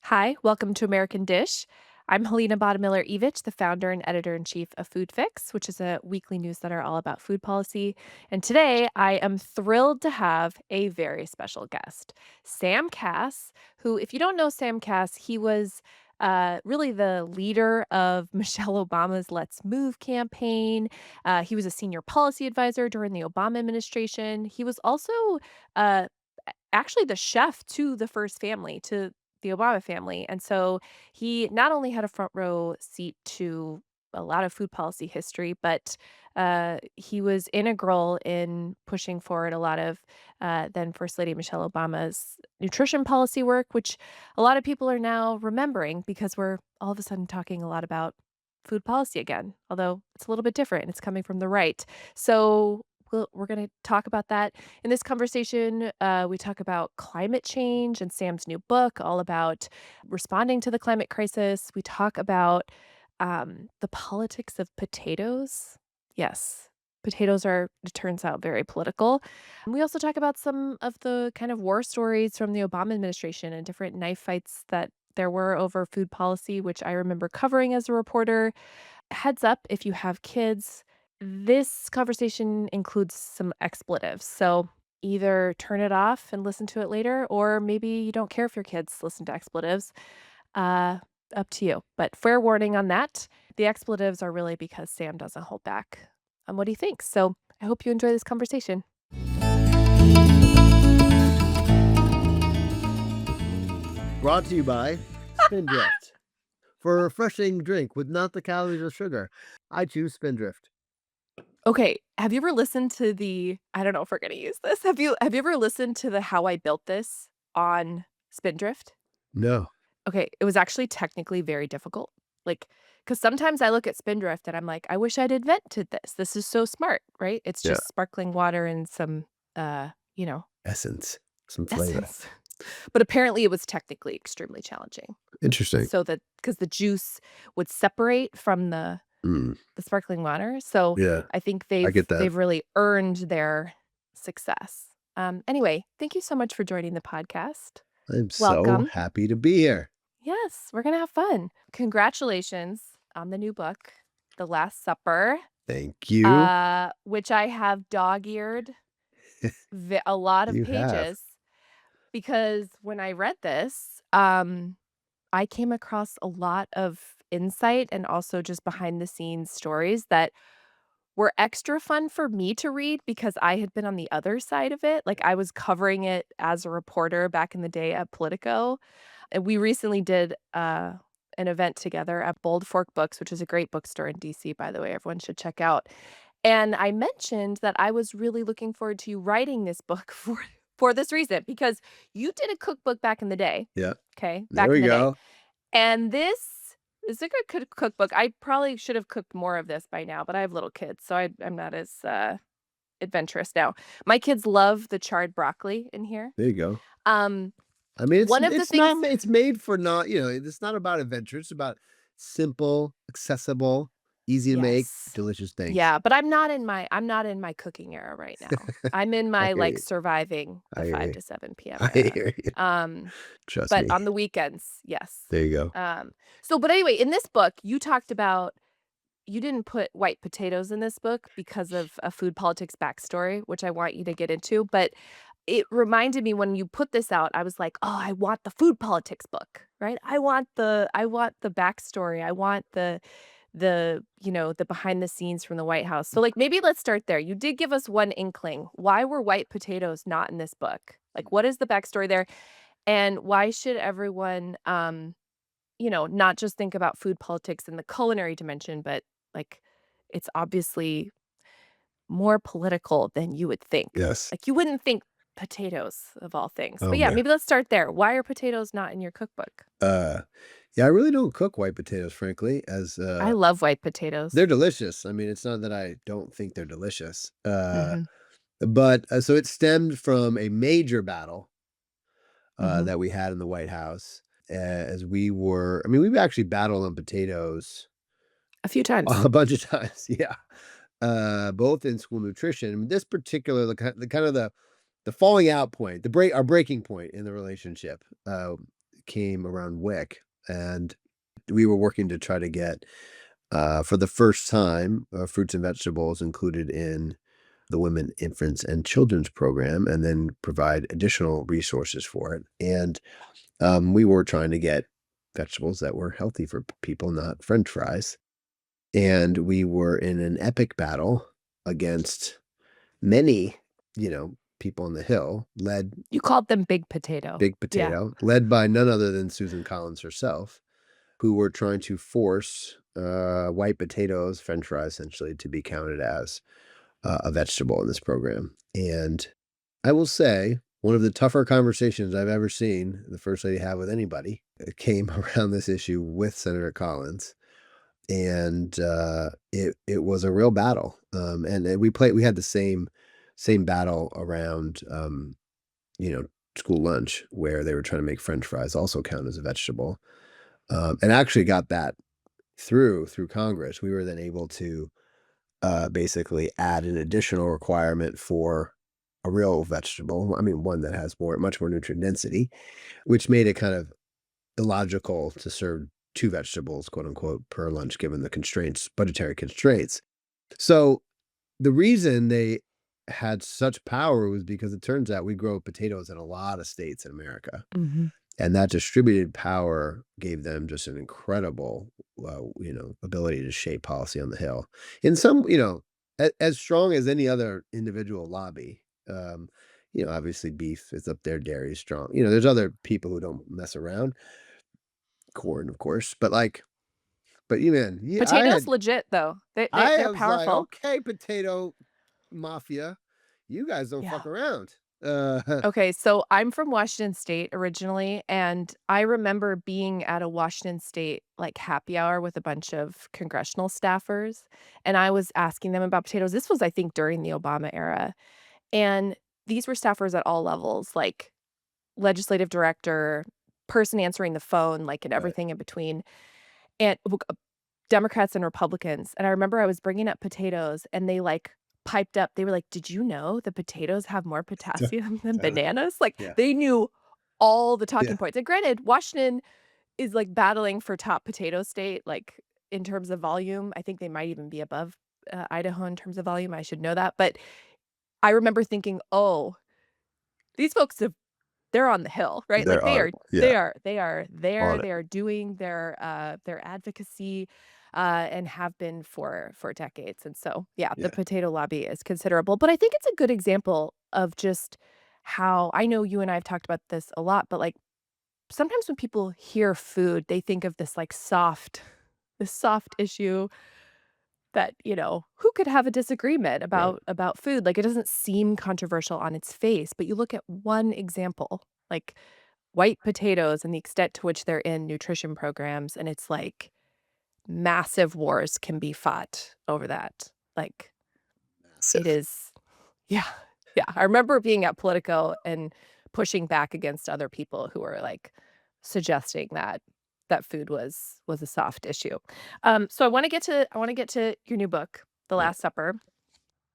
Hi, welcome to American Dish. I'm Helena Bodemiller-Evich, the founder and editor-in-chief of Food Fix, which is a weekly newsletter all about food policy. And today I am thrilled to have a very special guest, Sam Kass, who, if you don't know Sam Kass, he was really the leader of Michelle Obama's Let's Move campaign. He was a senior policy advisor during the Obama administration. He was also uh, actually the chef to the first family, to the Obama family. And so he not only had a front row seat to a lot of food policy history, but he was integral in pushing forward a lot of then First Lady Michelle Obama's nutrition policy work, which a lot of people are now remembering because we're all of a sudden talking a lot about food policy again, although it's a little bit different and it's coming from the right. So we're going to talk about that in this conversation. We talk about climate change and Sam's new book, all about responding to the climate crisis. We talk about the politics of potatoes. Yes, potatoes are, it turns out, very political. And we also talk about some of the kind of war stories from the Obama administration and different knife fights that there were over food policy, which I remember covering as a reporter. Heads up if you have kids, this conversation includes some expletives. So either turn it off and listen to it later, or maybe you don't care if your kids listen to expletives. Uh, Up to you. But fair warning on that. The expletives are really because Sam doesn't hold back on what he thinks. So I hope you enjoy this conversation. Brought to you by Spindrift. For a refreshing drink with not the calories or sugar, I choose Spindrift. Okay, have you ever listened to I don't know if we're gonna use this. Have you ever listened to the How I Built This on Spindrift? No. Okay, it was actually technically very difficult. Like, because sometimes I look at Spindrift and I'm like, "I wish I'd invented this. This is so smart," right? It's Yeah. just sparkling water and some, you know, Essence. Some flavor. essence. But apparently it was technically extremely challenging. Interesting. So that because the juice would separate from Mm, the sparkling water. So yeah, I think I get that. they've really earned their success. Anyway, thank you so much for joining the podcast. I'm so Welcome. happy to be here. Yes, we're gonna have fun. Congratulations on the new book, The Last Supper, Thank you. which I have dog-eared a lot of You have. pages because when I read this, I came across a lot of insight and also just behind the scenes stories that were extra fun for me to read because I had been on the other side of it. Like, I was covering it as a reporter back in the day at Politico. And we recently did, an event together at Bold Fork Books, which is a great bookstore in DC, by the way, everyone should check out. And I mentioned that I was really looking forward to you writing this book for this reason, because you did a cookbook back in the day, Yeah. okay? There Back in we the day. go. And this is a good cookbook. I probably should have cooked more of this by now, but I have little kids, so I'm not as, adventurous now. My kids love the charred broccoli in here. There you go. Um, I mean, one of the it's things not it's made for not, it's not about adventure. It's about simple, accessible, easy to make, Yes. delicious things. Yeah, but I'm not in my cooking era right now. I'm in I my, hear like, you. surviving the I hear 5 you. to 7 p.m. I era. hear you. Um, Trust but me. on the weekends, yes. There you go. But anyway, in this book, you didn't put white potatoes in this book because of a food politics backstory, which I want you to get into, but it reminded me when you put this out, I was like, "Oh, I want the food politics book," right? I want the backstory. I want the behind the scenes from the White House. So, like, maybe let's start there. You did give us one inkling. Why were white potatoes not in this book? Like, what is the backstory there? And why should everyone, not just think about food politics in the culinary dimension, but, like, it's obviously more political than you would think. Yes. Like, you wouldn't think potatoes of all things. Oh, But yeah, man. maybe let's start there. Why are potatoes not in your cookbook? Uh, yeah, I really don't cook white potatoes, frankly, as, I love white potatoes. they're delicious. I mean, it's not that I don't think they're delicious. Mhm, But, so it stemmed from a major battle, mhm. that we had in the White House as we've actually battled on potatoes A few times. a bunch of times. Yeah. Both in school nutrition. This particular, the kind of the falling out point, our breaking point in the relationship, came around WIC, and we were working to try to get, for the first time, fruits and vegetables included in the Women, Infants, and Children's program, and then provide additional resources for it. And we were trying to get vegetables that were healthy for people, not French fries. And we were in an epic battle against many, people on the Hill, You called them big potato. big Yeah. potato, led by none other than Susan Collins herself, who were trying to force white potatoes, French fries, essentially, to be counted as a vegetable in this program. And I will say, one of the tougher conversations I've ever seen the first lady have with anybody came around this issue with Senator Collins, and it was a real battle. And we had the same battle around you know school lunch, where they were trying to make French fries also count as a vegetable, and actually got that through Congress. We were then able to basically add an additional requirement for a real vegetable. I mean, one that has much more nutrient density, which made it kind of illogical to serve two vegetables, quote unquote, per lunch, given the budgetary constraints. So the reason they had such power was because it turns out we grow potatoes in a lot of states in America. Mhm. And that distributed power gave them just an incredible, ability to shape policy on the Hill. In some, as strong as any other individual lobby. Obviously beef is up there, dairy is strong. There's other people who don't mess around, corn, of course, but man, yeah, Potatoes legit though. They're I was like, powerful. okay, potato mafia, you guys don't fuck Yeah. around. Uh, Okay, so I'm from Washington State originally, and I remember being at a Washington State, like, happy hour with a bunch of congressional staffers, and I was asking them about potatoes. This was, I think, during the Obama era, and these were staffers at all levels, like, legislative director, person answering the phone, like, and right. everything in between, and Democrats and Republicans, and I remember I was bringing up potatoes, and they, like, piped up. They were like, "Did you know that potatoes have more To- potassium than to- bananas?" Like, yeah. they knew all the Yeah. talking points, and granted, Washington is, like, battling for top potato state, like, in terms of volume. I think they might even be above, Idaho in terms of volume. I should know that, but I remember thinking, "Oh, these folks have they're on the hill," right? Like, There they are, are yeah, they are there, on it. they are doing their advocacy, and have been for decades, and so, yeah, the Yeah. potato lobby is considerable, but I think it's a good example of just how I know you and I have talked about this a lot, but, like, sometimes when people hear food, they think of this soft issue that, who could have a disagreement Right. about food? Like, it doesn't seem controversial on its face, but you look at one example, like white potatoes and the extent to which they're in nutrition programs, and it's like massive wars can be fought over that. Like, it Massive. is yeah, yeah. I remember being at Politico and pushing back against other people who were, like, suggesting that food was a soft issue. So I wanna get to your new book, The Right. Last Supper.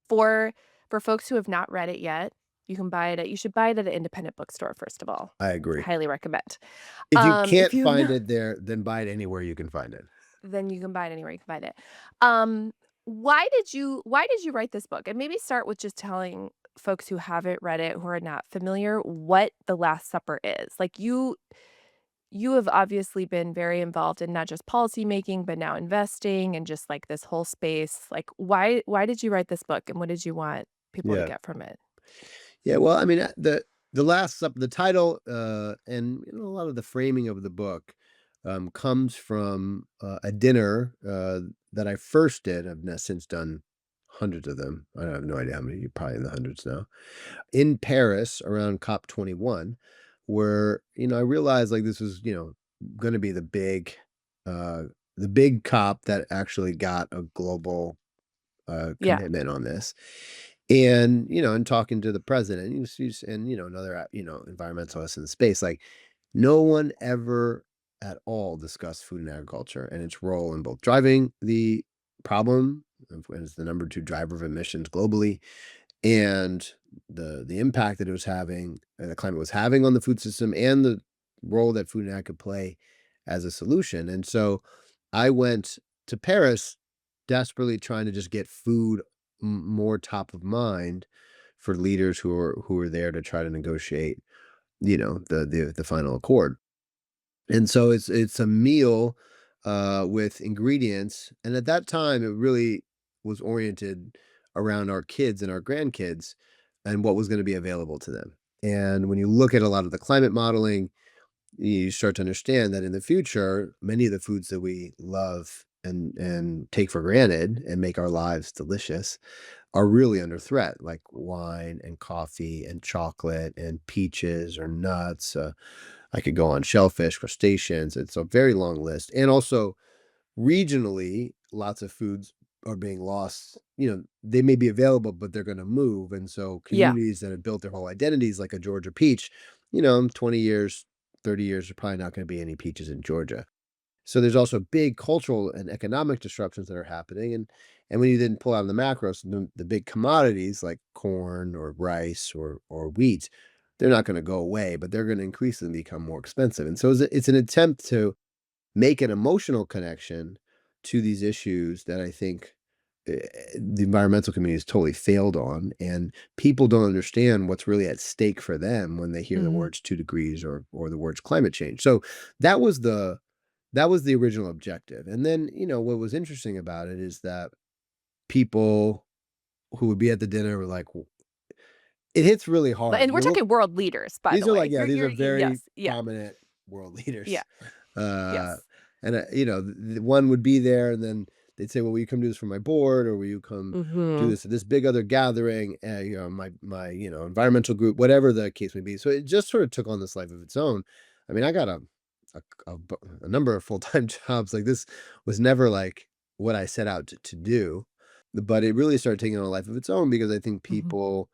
For for folks who have not read it yet, you should buy it at an independent bookstore, first of all. I agree. Highly recommend. If you If can't you have find not, it there, then buy it anywhere you can find it. then you can buy it anywhere you can find it. Um, why did you write this book? And maybe start with just telling folks who haven't read it, who are not familiar, what The Last Supper is. Like, you have obviously been very involved in not just policy making, but now investing and just, like, this whole space. Like, why did you write this book, and what did you want people to Yeah. get from it? Yeah, well, I mean, the Last Supper, the title, and a lot of the framing of the book, comes from a dinner that I first did. I've now since done hundreds of them. I have no idea how many. You're probably in the hundreds now. In Paris around COP 21, where I realized like this was going to be uh, the big COP that actually got a global Yeah. commitment on this. And, and talking to the president and, another, environmentalists in the space, like no one ever at all discussed food and agriculture and its role in both driving the problem as the number two driver of emissions globally and the impact that it was having and the climate was having on the food system and role that food and ag could play as a solution. And so I went to Paris desperately trying to just get food more top of mind for leaders who are there to try to negotiate, the final accord. And so it's a meal with ingredients, and at that time it really was oriented around our kids and our grandkids and what was going to be available to them. And when you look at a lot of the climate modeling, you start to understand that in the future, many of the foods that we love and take for granted and make our lives delicious are really under threat, like wine and coffee and chocolate and peaches or nuts. I could go on shellfish, crustaceans. It's a very long list. And also regionally, lots of foods are being lost. They may be available, but they're going to move. And so Yeah. communities that have built their whole identities, like a Georgia peach, in 20 years, 30 years, there's probably not going to be any peaches in Georgia. So there's also big cultural and economic disruptions that are happening. And when you then pull out the macros, the big commodities like corn or rice or wheat, they're not going to go away, but they're going to increasingly become more expensive. And so it's an attempt to make an emotional connection to these issues that I think the environmental community has totally failed on, and people don't understand what's really at stake for them when they hear the Mhm. words 2 degrees or the words climate change. So that was the original objective. And then what was interesting about it is that people who would be at the dinner were like, it hits really hard. And we're talking world leaders, by These the are way. like, yeah, these You're are very yes, yeah, prominent world yeah, leaders. Uh, yes. and, the one would be there, and then they'd say, "Well, will you come do this for my board, or will you come do Mhm, this at this big other gathering?" My environmental group, whatever the case may be. So it just sort of took on this life of its own. I mean, I got a number of full time jobs. Like this was never like what I set out to do, but it really started taking on a life of its own because I think mhm, people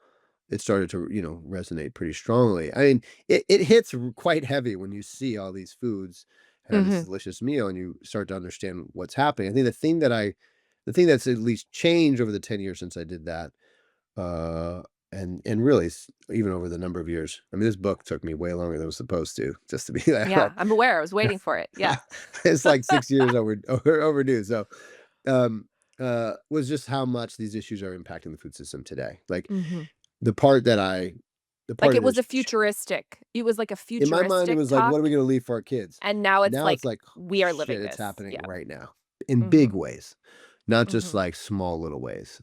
it started to, resonate pretty strongly. I mean, it hits quite heavy when you see all these foods and have this mhm. delicious meal and you start to understand what's happening. I think the thing that's at least changed over the 10 years since I did that, uh, and really even over the number of years. I mean, this book took me way longer than it was supposed to, just to be Yeah, that. I'm aware, I was waiting for it, yeah. It's like 6 years overdue. So, um, was just how much these issues are impacting the food system today. Like Mhm. the part that I the Like, part it that was is a futuristic it was like a in my mind, it futuristic was like, what are we talk, gonna leave for our kids? and now it's Now it's like, like, we are living shit, it's this. happening Yeah. right now in big Mhm, ways, not just mhm, like small little ways.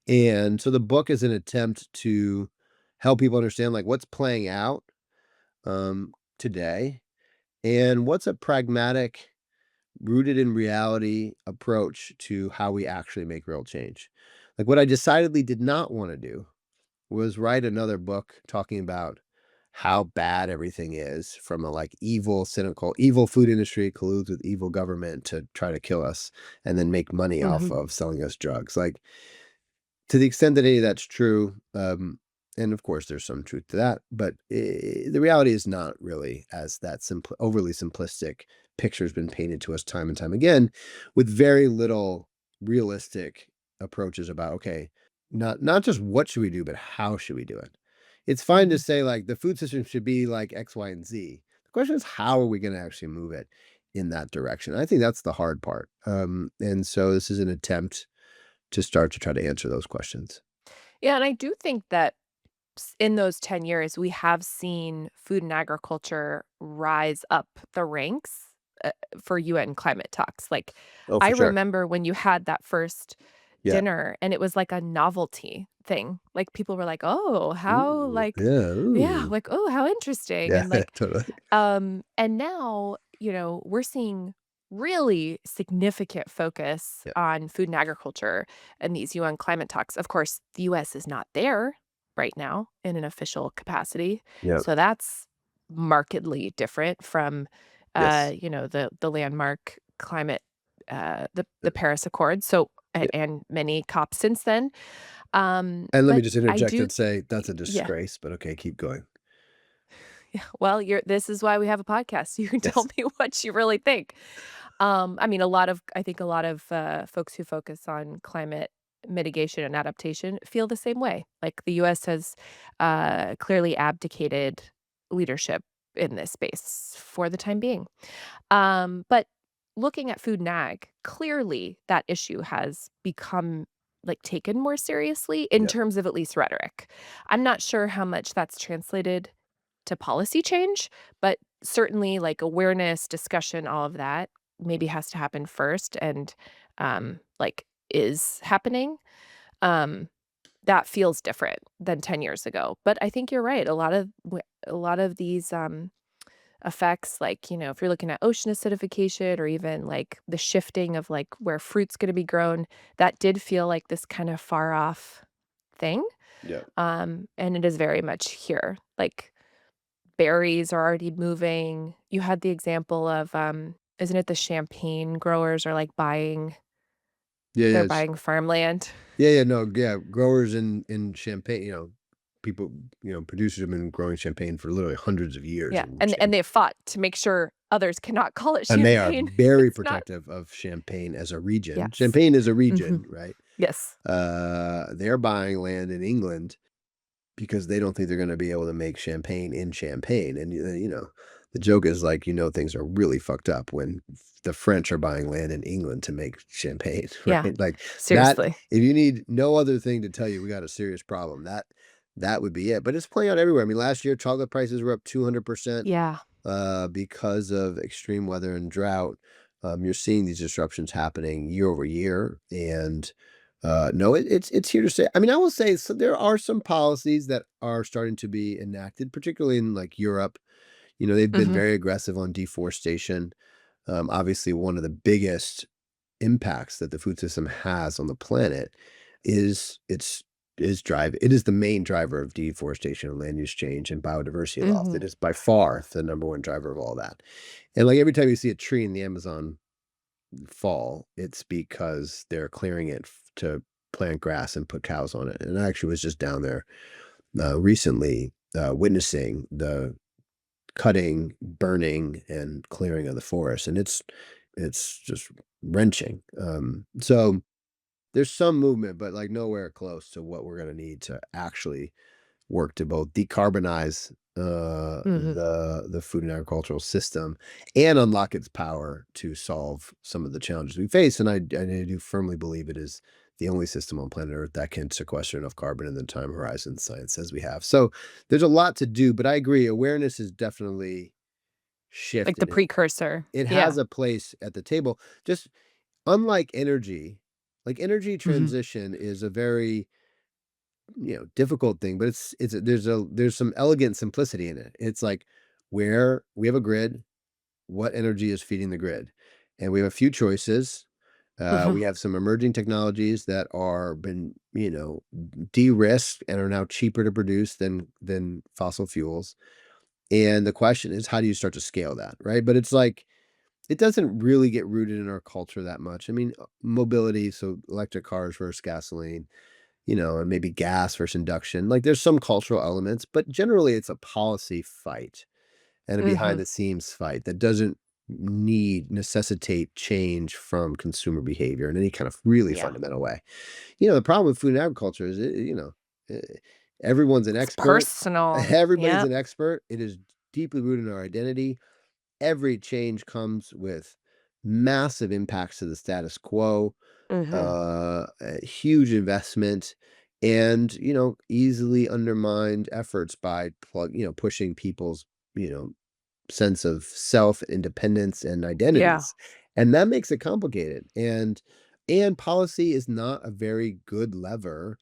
And so the book is an attempt to help people understand like what's playing out today and what's a pragmatic, rooted in reality approach to how we actually make real change. Like what I decidedly did not want to do was write another book talking about how bad everything is from a like evil, cynical, evil food industry colludes with evil government to try to kill us and then make money off mhm, of selling us drugs. Like to the extent that any of that's true, and of course there's some truth to that, but the reality is not really as that overly simplistic picture has been painted to us time and time again, with very little realistic approaches about okay, not just what should we do, but how should we do it. It's fine to mhm. say like the food system should be like X, Y, and Z. The question is how are we going to actually move it in that direction? I think that's the hard part. And so this is an attempt to start to try to answer those questions. Yeah, and I do think that in those 10 years, we have seen food and agriculture rise up the ranks, for UN climate talks. Like, Oh, I for sure. remember when you had that first Yeah. dinner and it was like a novelty thing. Like, people were like, "Oh, how Ooh, like" yeah, yeah, ooh. like, "Oh, how interesting," Yeah, and like, totally. and now, we're seeing really significant focus Yeah, on food and agriculture and these UN climate talks. Of course, the US is not there right now in an official capacity. yeah, So that's markedly different from yes. the landmark climate Uh, the Paris Accord. So yeah, and many COPs since then. and let me But just I interject do and say that's a yeah. disgrace, but okay, keep going. Yeah, well, you're this is why we have a podcast. You can tell Yes. me what you really think. I mean, I think a lot of folks who focus on climate mitigation and adaptation feel the same way. Like the U.S. has clearly abdicated leadership in this space for the time being. But looking at food and ag, clearly that issue has become like taken more seriously in Yeah. terms of at least rhetoric. I'm not sure how much that's translated to policy change, but certainly like awareness, discussion, all of that maybe has to happen first and like is happening. Um that feels different than 10 years ago. But I think you're right. A lot of these effects, like, if you're looking at ocean acidification or even like the shifting of like where fruit's going to be grown, that did feel like this kind of far off thing. Yeah. And it is very much here. Like berries are already moving. You had the example of isn't it the champagne growers are like Yeah, they're yeah. buying farmland. Yeah, yeah, no, yeah, growers in Champagne, people, producers have been growing champagne for literally hundreds of years Yeah. in And they fought to make sure others cannot call it and they are champagne. very It's not. protective of Champagne as a region. Yes. Champagne is a Mhm. region, right? Yes. They're buying land in England because they don't think they're gonna be able to make champagne in Champagne, and, the joke is, like, things are really fucked up when the French are buying land in England to make champagne, Yeah. right? Like, that Seriously. if you need no other thing to tell you we got a serious problem, that would be it, but it's playing out everywhere. I mean, last year, chocolate prices were up 200%, Yeah. because of extreme weather and drought. You're seeing these disruptions happening year over year, and no, it's here to stay. I mean, I will say so there are some policies that are starting to be enacted, particularly in like Europe. They've been Mhm. very aggressive on deforestation. Obviously, one of the biggest impacts that the food system has on the planet it is the main driver of deforestation and land use change and biodiversity loss. It Mhm. is by far the number one driver of all that. And like every time you see a tree in the Amazon fall, it's because they're clearing it to plant grass and put cows on it. And I actually was just down there recently witnessing the cutting, burning, and clearing of the forest, and it's just wrenching. So there's some movement, but like nowhere close to what we're gonna need to actually work to both decarbonize Mhm. the food and agricultural system and unlock its power to solve some of the challenges we face. And I do firmly believe it is the only system on planet Earth that can sequester enough carbon in the time horizon science says we have. So there's a lot to do, but I agree, awareness is definitely Like the shifted. precursor. It has Yeah. a place at the table. Just unlike energy, like energy Mhm. transition is a very difficult thing, but there's some elegant simplicity in it. It's like where we have a grid, what energy is feeding the grid, and we have a few choices. Mhm. We have some emerging technologies that are been de-risked and are now cheaper to produce than fossil fuels. And the question is, how do you start to scale that, right? But it's like it doesn't really get rooted in our culture that much. I mean, mobility, so electric cars versus gasoline, and maybe gas versus induction. Like there's some cultural elements, but generally it's a policy fight and a behind Mhm. the scenes fight that doesn't necessitate change from consumer behavior in any kind of really Yeah. fundamental way. The problem with food and agriculture is, eh, everyone's an It's expert. personal. Everybody's Yep. an expert. It is deeply rooted in our identity. Every change comes with massive impacts to the status quo, Mhm. a huge investment, and easily undermined efforts by pushing people's you know sense of self independence and Yeah. identities, and that makes it complicated. And policy is not a very good lever,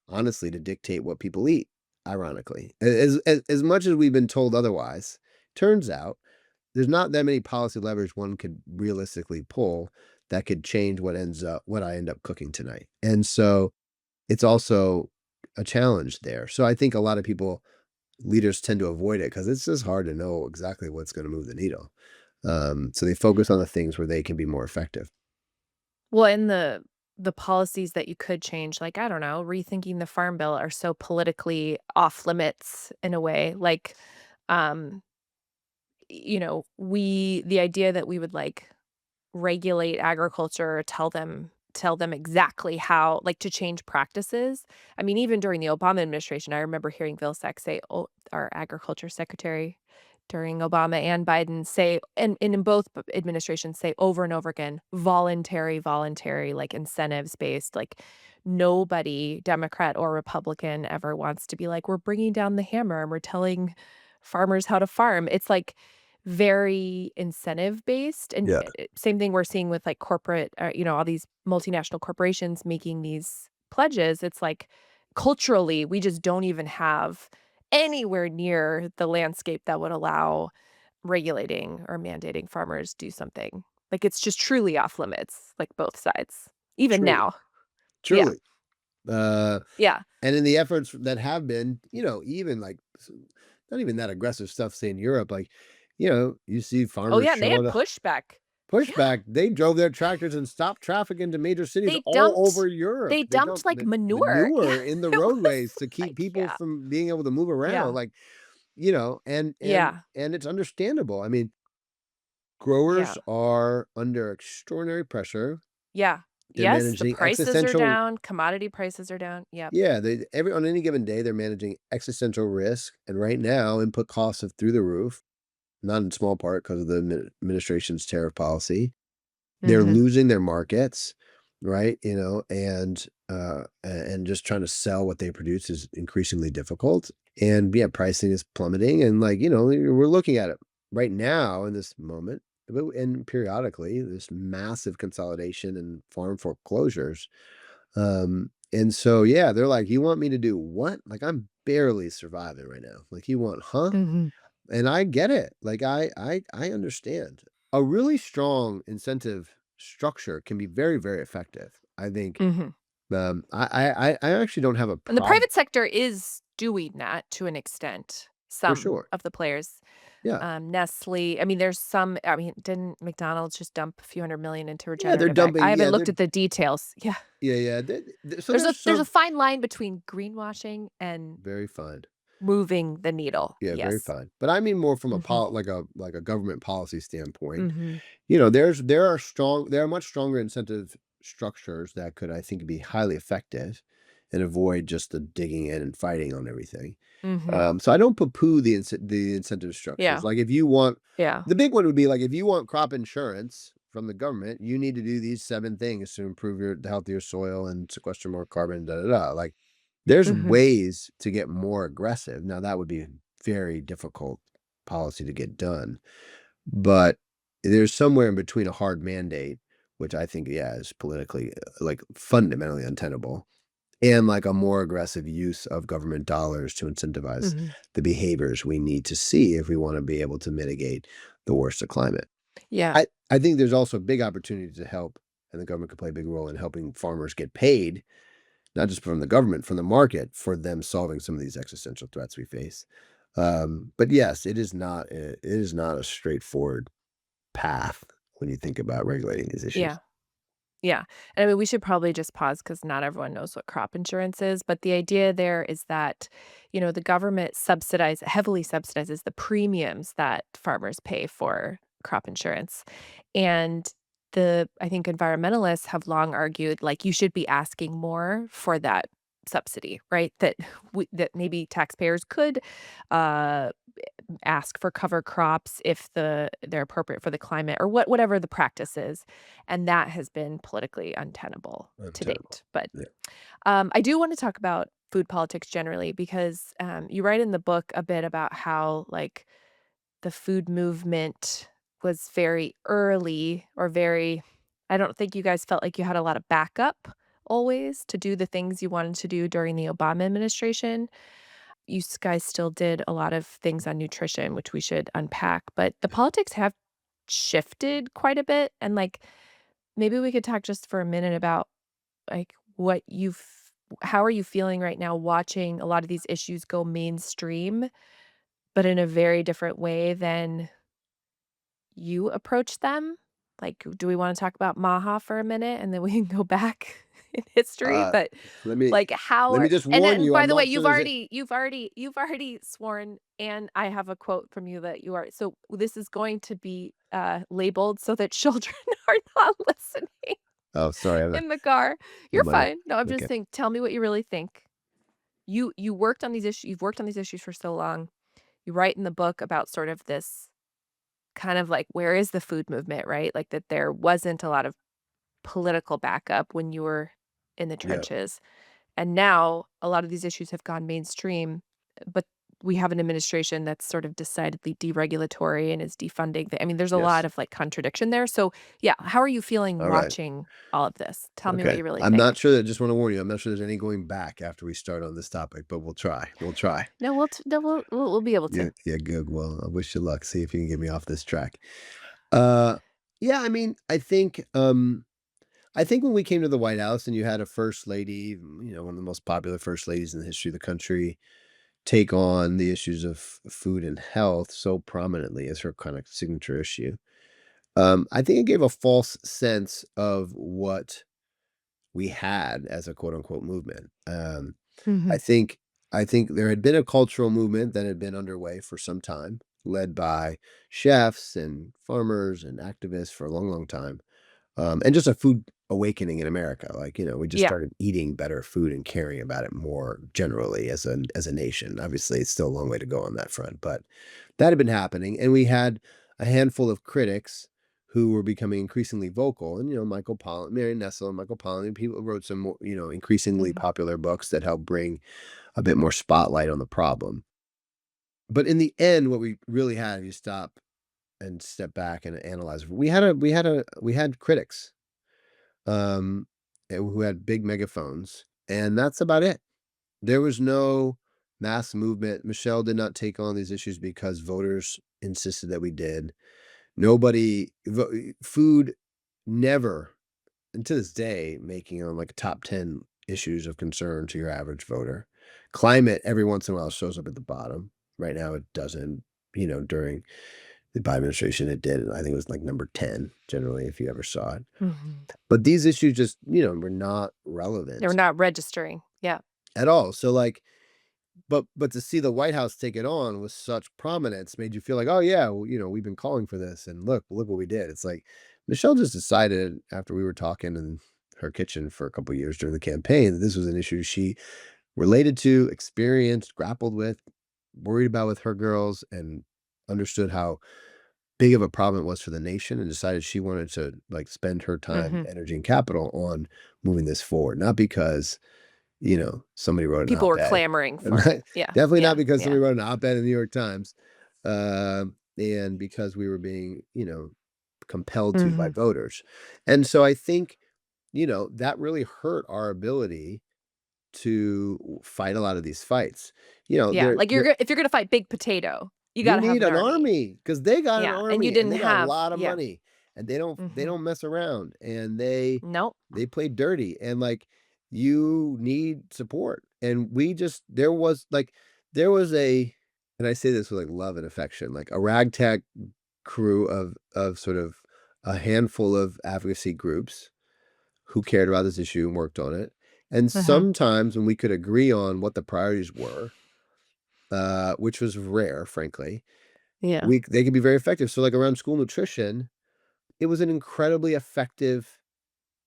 honestly, to dictate what people eat. Ironically, as much as we've been told otherwise, turns out there's not that many policy levers one could realistically pull that could change what I end up cooking tonight. And so it's also a challenge there. So I think a lot of leaders tend to avoid it because it's just hard to know exactly what's going to move the needle. So they focus on the things where they can be more effective. Well, and the policies that you could change, like, I don't know, rethinking the farm bill are so politically off limits in a way. Like, um, the idea that we would like regulate agriculture, tell them exactly how like to change practices. I mean, even during the Obama administration, I remember hearing Vilsack say, "Oh, our agriculture secretary during Obama and Biden say and in both administrations say over and over again, voluntary, like incentives based, like nobody, Democrat or Republican, ever wants to be like, we're bringing down the hammer and we're telling farmers how to farm. It's like very incentive based. And Yeah. same thing we're seeing with like corporate, all these multinational corporations making these pledges. It's like culturally, we just don't even have anywhere near the landscape that would allow regulating or mandating farmers do something. Like, it's just truly off limits, like, both sides, even Truly. now. Yeah. Truly. Uh, Yeah. and in the efforts that have been, even like not even that aggressive stuff, say in Europe, like, you see Oh, farmers yeah, and they show had the pushback. Yeah. pushback. They drove their tractors and stopped traffic into major cities They all over dumped Europe. they They dumped, dumped like, manure. Yeah. manure in the It was roadways to keep like, people yeah. from being able to move around. Yeah. Like, and Yeah. it's understandable. I mean, Yeah. growers are under extraordinary pressure. Yeah. They're Yes, the managing prices are existential. down, commodity prices are down. Yep. Yeah, they every on any given day, they're managing existential risk, and right now, input costs are through the roof, not in small part because of the administration's tariff policy. They're Mhm. losing their markets, right? And just trying to sell what they produce is increasingly difficult. And yeah, pricing is plummeting, and we're looking at it right now in this moment, and periodically this massive consolidation and farm foreclosures. And so, yeah, they're like, "You want me to do what?" Like, I'm barely surviving right now. Like, "You want huh?" Mhm. And I get it. Like, I understand. A really strong incentive structure can be very, very effective. I think, Mhm. I actually don't have a And the problem private sector is doing that to an extent, for some sure. of the players. Yeah. Nestle, I mean, there's some I mean, didn't McDonald's just dump a few 100 million into Yeah, they're regenerative ag I dumping haven't yeah, looked at the details. Yeah. yeah. So there's There's a some fine line between greenwashing and very fine. moving the needle. Yeah, very Yes. fine. But I mean more from a Mhm. like a government policy standpoint. Mhm. There are much stronger incentive structures that could, I think, be highly effective and avoid just the digging in and fighting on everything. Mhm. So I don't poo-poo the incentive structures. Yeah. Like if you want Yeah. the big one would be like if you want crop insurance from the government, you need to do these 7 things to improve the health of your soil and sequester more carbon, da da da. Like there's Mhm. ways to get more aggressive. Now that would be very difficult policy to get done. But there's somewhere in between a hard mandate, which I think, yeah, is politically, like, fundamentally untenable, and, like, a more aggressive use of government dollars to incentivize Mhm. the behaviors we need to see if we wanna be able to mitigate the worst of climate. Yeah. I think there's also a big opportunity to help, and the government could play a big role in helping farmers get paid, not just from the government, from the market, for them solving some of these existential threats we face. But yes, it is not a straightforward path when you think about regulating these Yeah. issues. Yeah. And I mean, we should probably just pause because not everyone knows what crop insurance is. But the idea there is that, the government heavily subsidizes the premiums that farmers pay for crop insurance. And I think environmentalists have long argued like you should be asking more for that subsidy, right? That maybe taxpayers could uh ask for cover crops if they're appropriate for the climate or whatever the practice is, and that has been politically untenable to Terrible. date. But, Yeah. I do wanna talk about food politics generally because, you write in the book a bit about how, like, the food movement was very early or very I don't think you guys felt like you had a lot of backup always to do the things you wanted to do during the Obama administration. Guys still did a lot of things on nutrition, which we should unpack, but the politics have shifted quite a bit, and, like, maybe we could talk just for a minute about, like, what you've how are you feeling right now watching a lot of these issues go mainstream, but in a very different way than you approach them? Like, do we wanna talk about MAHA for a minute, and then we can go back in history? Uh, But let me like, how let me are just and warn then, you, by I'm the way, not sure there's a you've already sworn, and I have a quote from you that you are so this is going to be, labeled so that children are not listening oh, sorry, in the car. I'm You're gonna fine. No, I'm just okay. saying, tell me what you really think. You've worked on these issues for so long. you write in the book about sort of this kind of like, where is the food movement, right? Like that there wasn't a lot of political backup when you were in the Yeah. trenches. And now a lot of these issues have gone mainstream, but we have an administration that's sort of decidedly deregulatory and is defunding the I mean, there's a lot Yes. of, like, contradiction there. So, yeah, how are you feeling All right. watching all of this? Tell me what Okay. you really I'm not think. sure that just want to warn you. I'm not sure there's any going back after we start on this topic, but we'll try. We'll try. No, we'll be able Yeah. to. Yeah. Good. Well, I wish you luck. See if you can get me off this track. Uh, yeah. I mean, I think when we came to the White House and you had a first lady, one of the most popular first ladies in the history of the country, take on the issues of food and health so prominently as her kind of signature issue. I think it gave a false sense of what we had as a quote unquote movement. I Mhm, think I think there had been a cultural movement that had been underway for some time, led by chefs and farmers and activists for a long, long time, and just a food awakening in America. Like, we just yeah, started eating better food and caring about it more generally as a nation. Obviously, it's still a long way to go on that front, but that had been happening, and we had a handful of critics who were becoming increasingly vocal. And Michael Pollan, Mary Nessel, and Michael Pollan, people wrote some more, increasingly mhm, popular books that helped bring a bit more spotlight on the problem. But in the end, what we really had, if you stop and step back and analyze, we had critics who had big megaphones, and that's about it. There was no mass movement. Michelle did not take on these issues because voters insisted that we did. Food never, and to this day, making on like top 10 issues of concern to your average voter. Climate every once in a while shows up at the bottom. Right now, it doesn't. During the Biden administration, it did. I think it was like number 10 generally, if you ever saw it. mhm. But these issues just, were not They're relevant not registering. Yeah, at all. So like, but to see the White House take it on with such prominence made you feel like, oh yeah, well, we've been calling for this, and look what we did. It's like Michelle just decided after we were talking in her kitchen for a couple years during the campaign that this was an issue she related to, experienced, grappled with, worried about with her girls, and understood how big of a problem it was for the nation, and decided she wanted to like spend her time, mhm. energy, and capital on moving this forward. Not because somebody wrote an People were op-ed. clamoring for it. Not Yeah, definitely not yeah, because yeah. somebody wrote an op-ed in the New York Times, and because we were being, compelled to by Mhm. voters. And so I think, that really hurt our ability to fight a lot of these fights. You know, Yeah, there like there if you're gonna fight big potato, you you gotta have need an an army. army because they got an Yeah, and you army and didn't they got a have lot of yeah. money, and they Mhm. don't mess around, and they Nope. they play dirty, and like you need support. And we just there was a, and I say this with like love and affection, like a ragtag crew of sort of a handful of advocacy groups who cared about this issue and worked on it. And Mhm. sometimes when we could agree on what the priorities were, which was rare, frankly, Yeah. they can be very effective. So, like, around school nutrition, it was an incredibly effective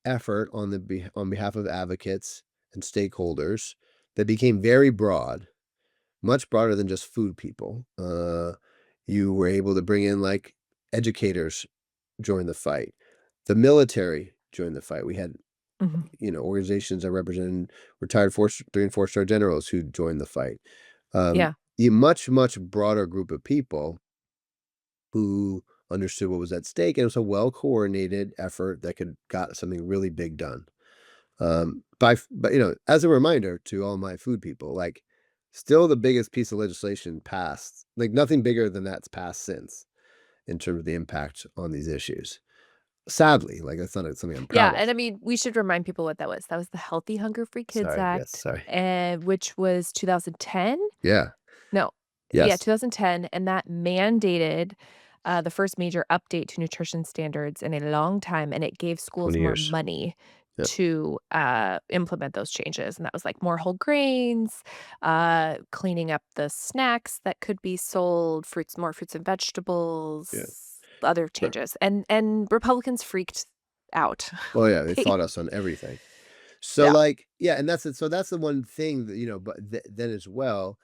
effort on behalf of advocates and stakeholders that became very broad, much broader than just food people. You were able to bring in, like, educators join the fight. The military joined the fight. We had, Mhm. organizations that represented retired 3 and 4-star generals who joined the fight. Yeah. A much, much broader group of people who understood what was at stake, and it was a well-coordinated effort that could got something really big done. But as a reminder to all my food people, like, still the biggest piece of legislation passed. Like, nothing bigger than that's passed since in terms of the impact on these issues. Sadly, like, that's not something I'm Yeah, proud of. and I mean, we should remind people what that was. That was the Healthy Hunger Free Kids Sorry. Yes. Act, Sorry. which was 2010? Yeah. No. Yeah, Yes. 2010, and that mandated, the first major update to nutrition standards in a long time, and it gave schools 20 more years. money Yep. to, implement those changes, and that was, like, more whole grains, cleaning up the snacks that could be sold, more fruits and Yeah. vegetables, other But changes, and Republicans freaked out. well, yeah, they They fought us on everything. So, yeah. like, yeah, and that's it. So that's the one thing that, but then as well,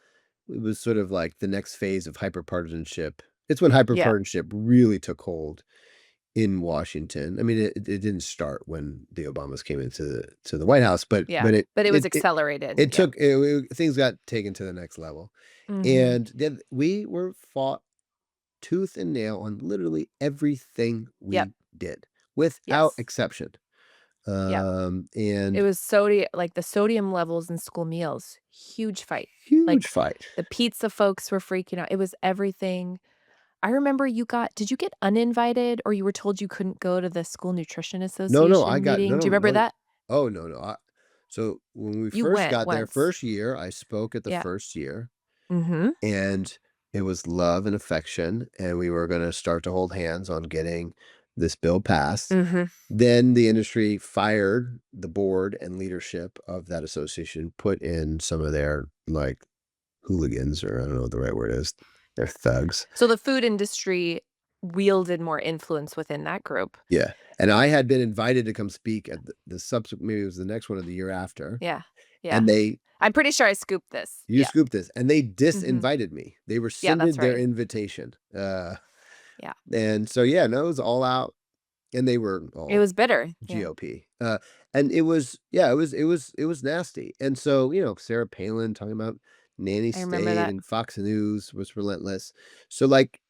it was sort of like the next phase of hyperpartisanship. It's when Yeah, hyperpartisanship really took hold in Washington. I mean, it didn't start when the Obamas came into the White House, but yeah, but it but it was it it accelerated, it yeah. took things got taken to the next level, Mhm. and then we were fought tooth and nail on literally everything Yep, we did, without yes, exception. yep. It And was like, the sodium levels in school meals, huge fight. huge Like, fight. the pizza folks were freaking out, it was everything. I remember did you get uninvited or you were told you couldn't go to the school nutrition No, no, I association got no, meeting? Do no, you remember no. that? Oh, no, no. So when we You first went got there, once. first year, I spoke at the Yeah. first year, Mhm. and it was love and affection, and we were going to start to hold hands on getting this bill passed. Mhm. Then the industry fired the board and leadership of that association, put in some of their like hooligans, or I don't know what the right word is. They're thugs. So the food industry wielded more influence within that group. Yeah. And I had been invited to come speak at the subsequent, maybe it was the next one or the year after. Yeah. Yeah. And they I'm pretty sure I scooped this. You Yeah. scooped this, and they Mhm. disinvited me. They Yeah, that's rescinded their right. invitation. Yeah. And so, yeah, no, it was all out, and they were It all was bitter. Yeah. GOP. And it was, yeah, it was nasty. And so, Sarah Palin talking about nanny I remember state, that. and Fox News was relentless. So, like,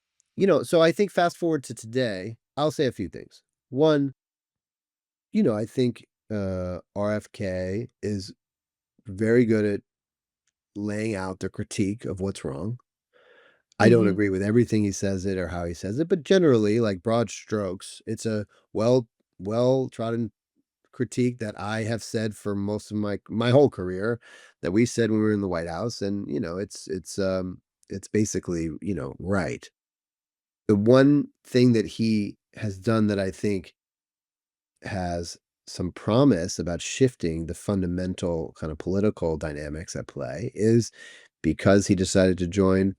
so I think fast forward to today, I'll say a few things. One, I think RFK is very good at laying out the critique of what's wrong. I don't Mhm. agree with everything he says it or how he says it, but generally, like broad strokes, it's a well trodden critique that I have said for most of my whole career, that we said when we were in the White House, and it's basically, right. The one thing that he has done that I think has some promise about shifting the fundamental kind of political dynamics at play is because he decided to join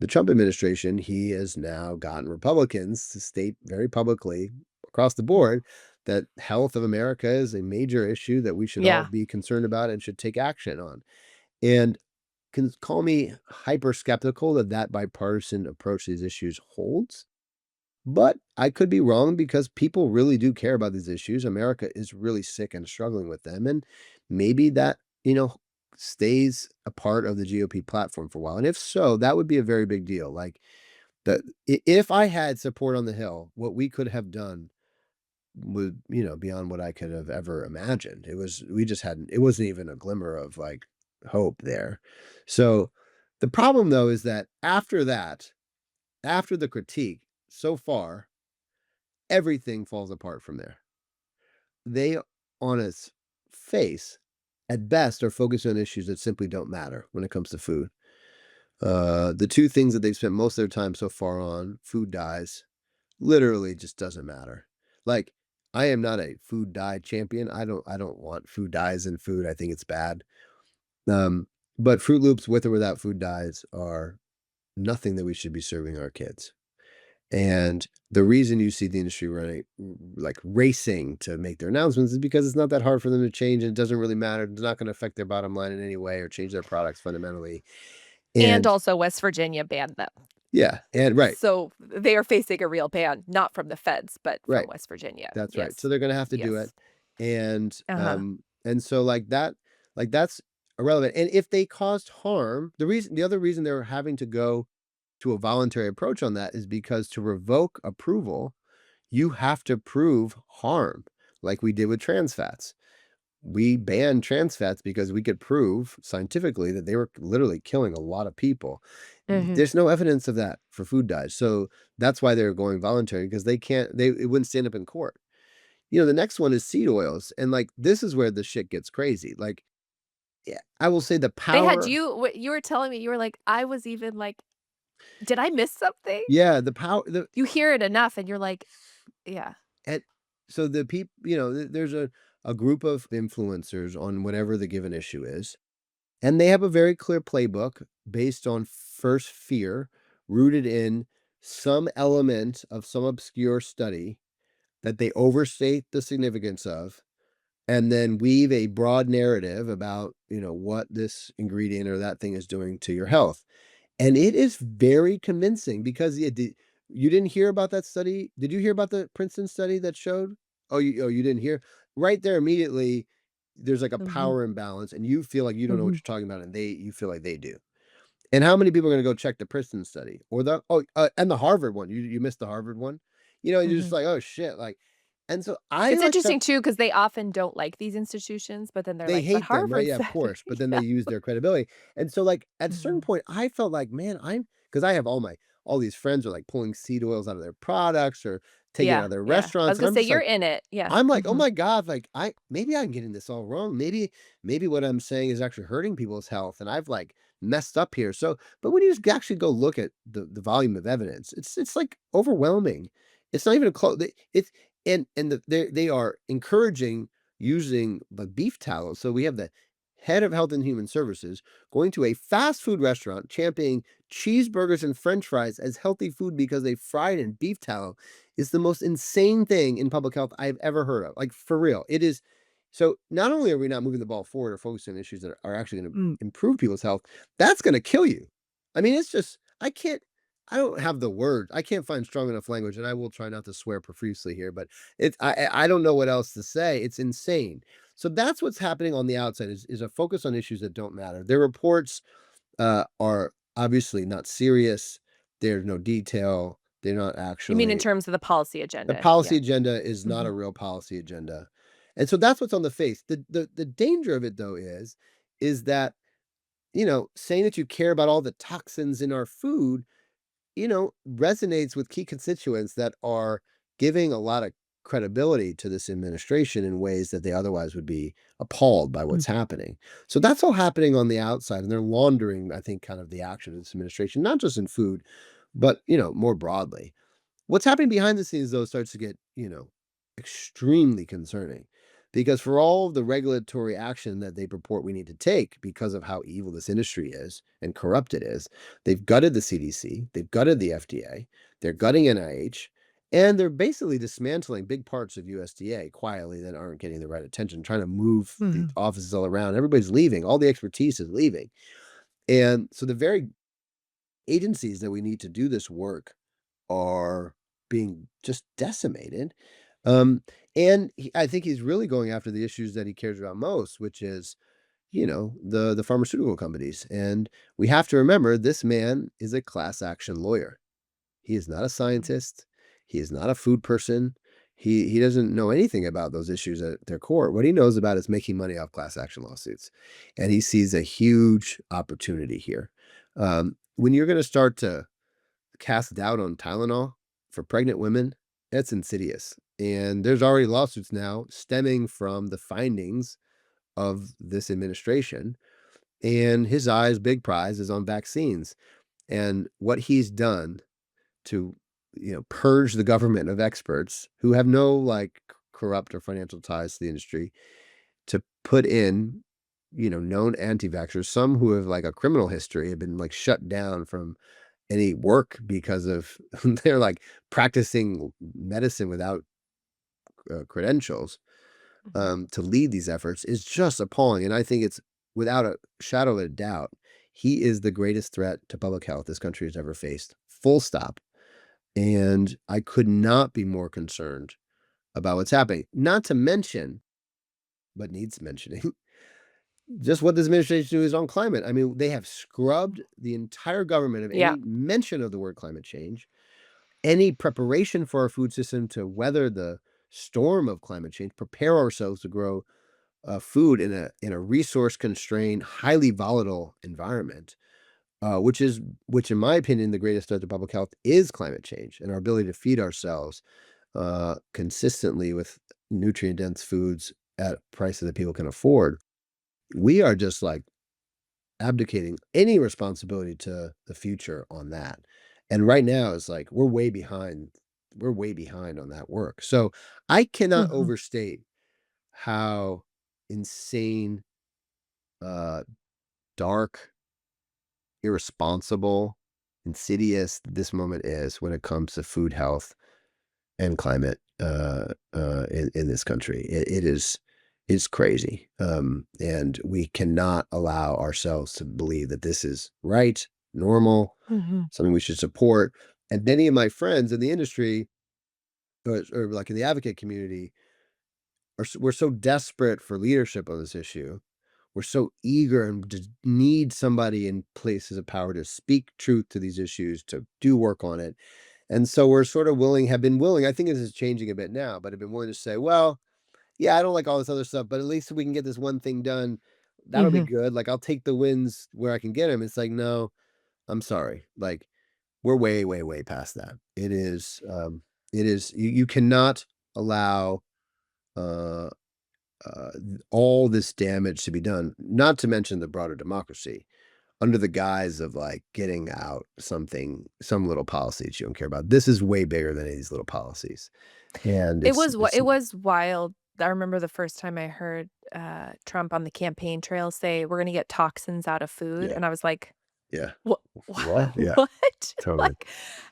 the Trump administration. He has now gotten Republicans to state very publicly across the board that health of America is a major issue that we should all Yeah. be concerned about and should take action on. And can call me hyper skeptical that bipartisan approach to these issues holds. But I could be wrong, because people really do care about these issues. America is really sick and struggling with them. And maybe that, stays a part of the GOP platform for a while. And if so, that would be a very big deal. Like, if I had support on the Hill, what we could have done would, beyond what I could have ever imagined. We just hadn't, it wasn't even a glimmer of like hope there. So the problem though is that after that, after the critique, so far, everything falls apart from there. They, on its face, at best, are focused on issues that simply don't matter when it comes to food. The two things that they've spent most of their time so far on, food dyes, literally just doesn't matter. Like, I am not a food dye champion. I don't want food dyes in food. I think it's bad. Um, but Fruit Loops with or without food dyes are nothing that we should be serving our kids. And the reason you see the industry running, like racing to make their announcements, is because it's not that hard for them to change, and it doesn't really matter. It's not going to affect their bottom line in any way or change their products fundamentally. And And also West Virginia banned them. yeah, and right, So they are facing a real ban, not from the feds, but from right. West Virginia. That's right. So Yes. they're gonna have to do it. Yes. And, Uh-huh. so like that, like that's irrelevant. And if they caused harm, the other reason they're having to go to a voluntary approach on that is because to revoke approval, you have to prove harm, like we did with trans fats. We banned trans fats because we could prove scientifically that they were literally killing a lot of people. Mhm. There's no evidence of that for food dyes. So that's why they're going voluntary, because it wouldn't stand up in court. The next one is seed oils, and, like, this is where the shit gets crazy. Like, yeah, I will say the They had power. you were telling me, you were like, I was even like, "Did I miss something?" Yeah, the power the You hear it enough and you're like, yeah. and so the people, there's a group of influencers on whatever the given issue is, and they have a very clear playbook based on first fear, rooted in some element of some obscure study that they overstate the significance of, and then weave a broad narrative about, what this ingredient or that thing is doing to your health. And it is very convincing because you didn't hear about that study? Did you hear about the Princeton study that showed? Oh, you didn't hear? Right there immediately, there's like a Mhm, power imbalance, and you feel like you don't know what mhm, you're talking about, and you feel like they do. And how many people are gonna go check the Princeton study or and the Harvard one? You missed the Harvard one? You're just mhm. like, "Oh, shit," like, and so I It's like to interesting too because they often don't like these institutions, but then they're they like, "But hate them, right? Harvard Yeah, of said" course, but then they Yeah. use their credibility, and so, like, at a certain Mhm. point, I felt like, man, because I have all these friends are, like, pulling seed oils out of their products or taking it out Yeah, of their yeah. I was restaurants, and gonna I'm say just you're like in it. Yeah. "Oh Mhm, my god," like, I maybe I'm getting this all wrong. Maybe what I'm saying is actually hurting people's health, and I've, like, messed up here. So but when you just actually go look at the volume of evidence, it's, like, overwhelming. It's not even a close. It's and they are encouraging using, the beef tallow. So we have the head of Health and Human Services going to a fast food restaurant championing cheeseburgers and french fries as healthy food because they fried in beef tallow is the most insane thing in public health I've ever heard of. Like, for real. It is. So not only are we not moving the ball forward or focusing on issues that are actually going to mm. improve people's health, that's going to kill you. I mean, it's just, I don't have the word. I can't find strong enough language, and I will try not to swear profusely here, but I don't know what else to say. It's insane. So that's what's happening on the outside is a focus on issues that don't matter. Their reports are obviously not serious. There's no detail. They're not You mean in actually. terms of the policy The agenda? policy Yeah. agenda is not a Mhm, real policy agenda. And so that's what's on the face. The danger of it though is that, saying that you care about all the toxins in our food, resonates with key constituents that are giving a lot of credibility to this administration in ways that they otherwise would be appalled by mm, what's happening. So that's all happening on the outside, and they're laundering, I think, kind of the action of this administration, not just in food, but more broadly. What's happening behind the scenes, though, starts to get, extremely concerning because for all of the regulatory action that they purport we need to take because of how evil this industry is and corrupt it is, they've gutted the CDC, they've gutted the FDA, they're gutting NIH, and they're basically dismantling big parts of USDA quietly that aren't getting the right attention, trying to move the mhm, offices all around. Everybody's leaving, all the expertise is leaving. And so the very agencies that we need to do this work are being just decimated. Um, and I think he's really going after the issues that he cares about most, which is, the pharmaceutical companies. And we have to remember this man is a class action lawyer. He is not a mhm, scientist. He is not a food person. He doesn't know anything about those issues at their core. What he knows about is making money off class action lawsuits, and he sees a huge opportunity here. When you're going to start to cast doubt on Tylenol for pregnant women, that's insidious. And there's already lawsuits now stemming from the findings of this administration. And his eyes, big prize, is on vaccines. And what he's done to, purge the government of experts who have no like corrupt or financial ties to the industry to put in, known anti-vaxxers, some who have like a criminal history have been like shut down from any work because of they're like practicing medicine without credentials mhm, to lead these efforts is just appalling. And I think it's without a shadow of a doubt, he is the greatest threat to public health this country has ever faced. Full stop. And I could not be more concerned about what's happening. Not to mention, but needs mentioning, just what this administration is on climate. I mean, they have mm. scrubbed the entire government of Yeah. any mention of the word climate change, any preparation for our food system to weather the storm of climate change, prepare ourselves to grow food in a resource constrained, highly volatile environment, which in my opinion, the greatest threat to public health is climate change and our ability to feed ourselves consistently with nutrient dense foods at prices that people can afford. We are just like abdicating any responsibility to the future on that. And right now it's like we're way behind. We're way behind on that work. So I cannot Mhm, overstate how insane, uh, dark, irresponsible, insidious this moment is when it comes to food health and climate in this country. It is is crazy. And we cannot allow ourselves to believe that this is right, normal, Mhm. something we should support. And many of my friends in the industry, or like in the advocate community, we're so desperate for leadership on this issue. We're so eager and just need somebody in places of power to speak truth to these issues, to do work on it. And so we're sort of willing, have been willing, I think this is changing a bit now, but have been willing to say, well, yeah, I don't like all this other stuff, but at least if we can get this one thing done, that'll be Mhm. good. Like, I'll take the wins where I can get them. It's like, no, I'm sorry. Like, we're way, way, way past that. You cannot allow uh, all this damage to be done, not to mention the broader democracy, under the guise of like getting out something, some little policy that you don't care about. This is way bigger than any of these little policies. And It was wild. I remember the first time I heard, Trump on the campaign trail say, "We're gonna get toxins out of food," yeah, and I was like, yeah. "What What? Yeah, what?" totally. Like,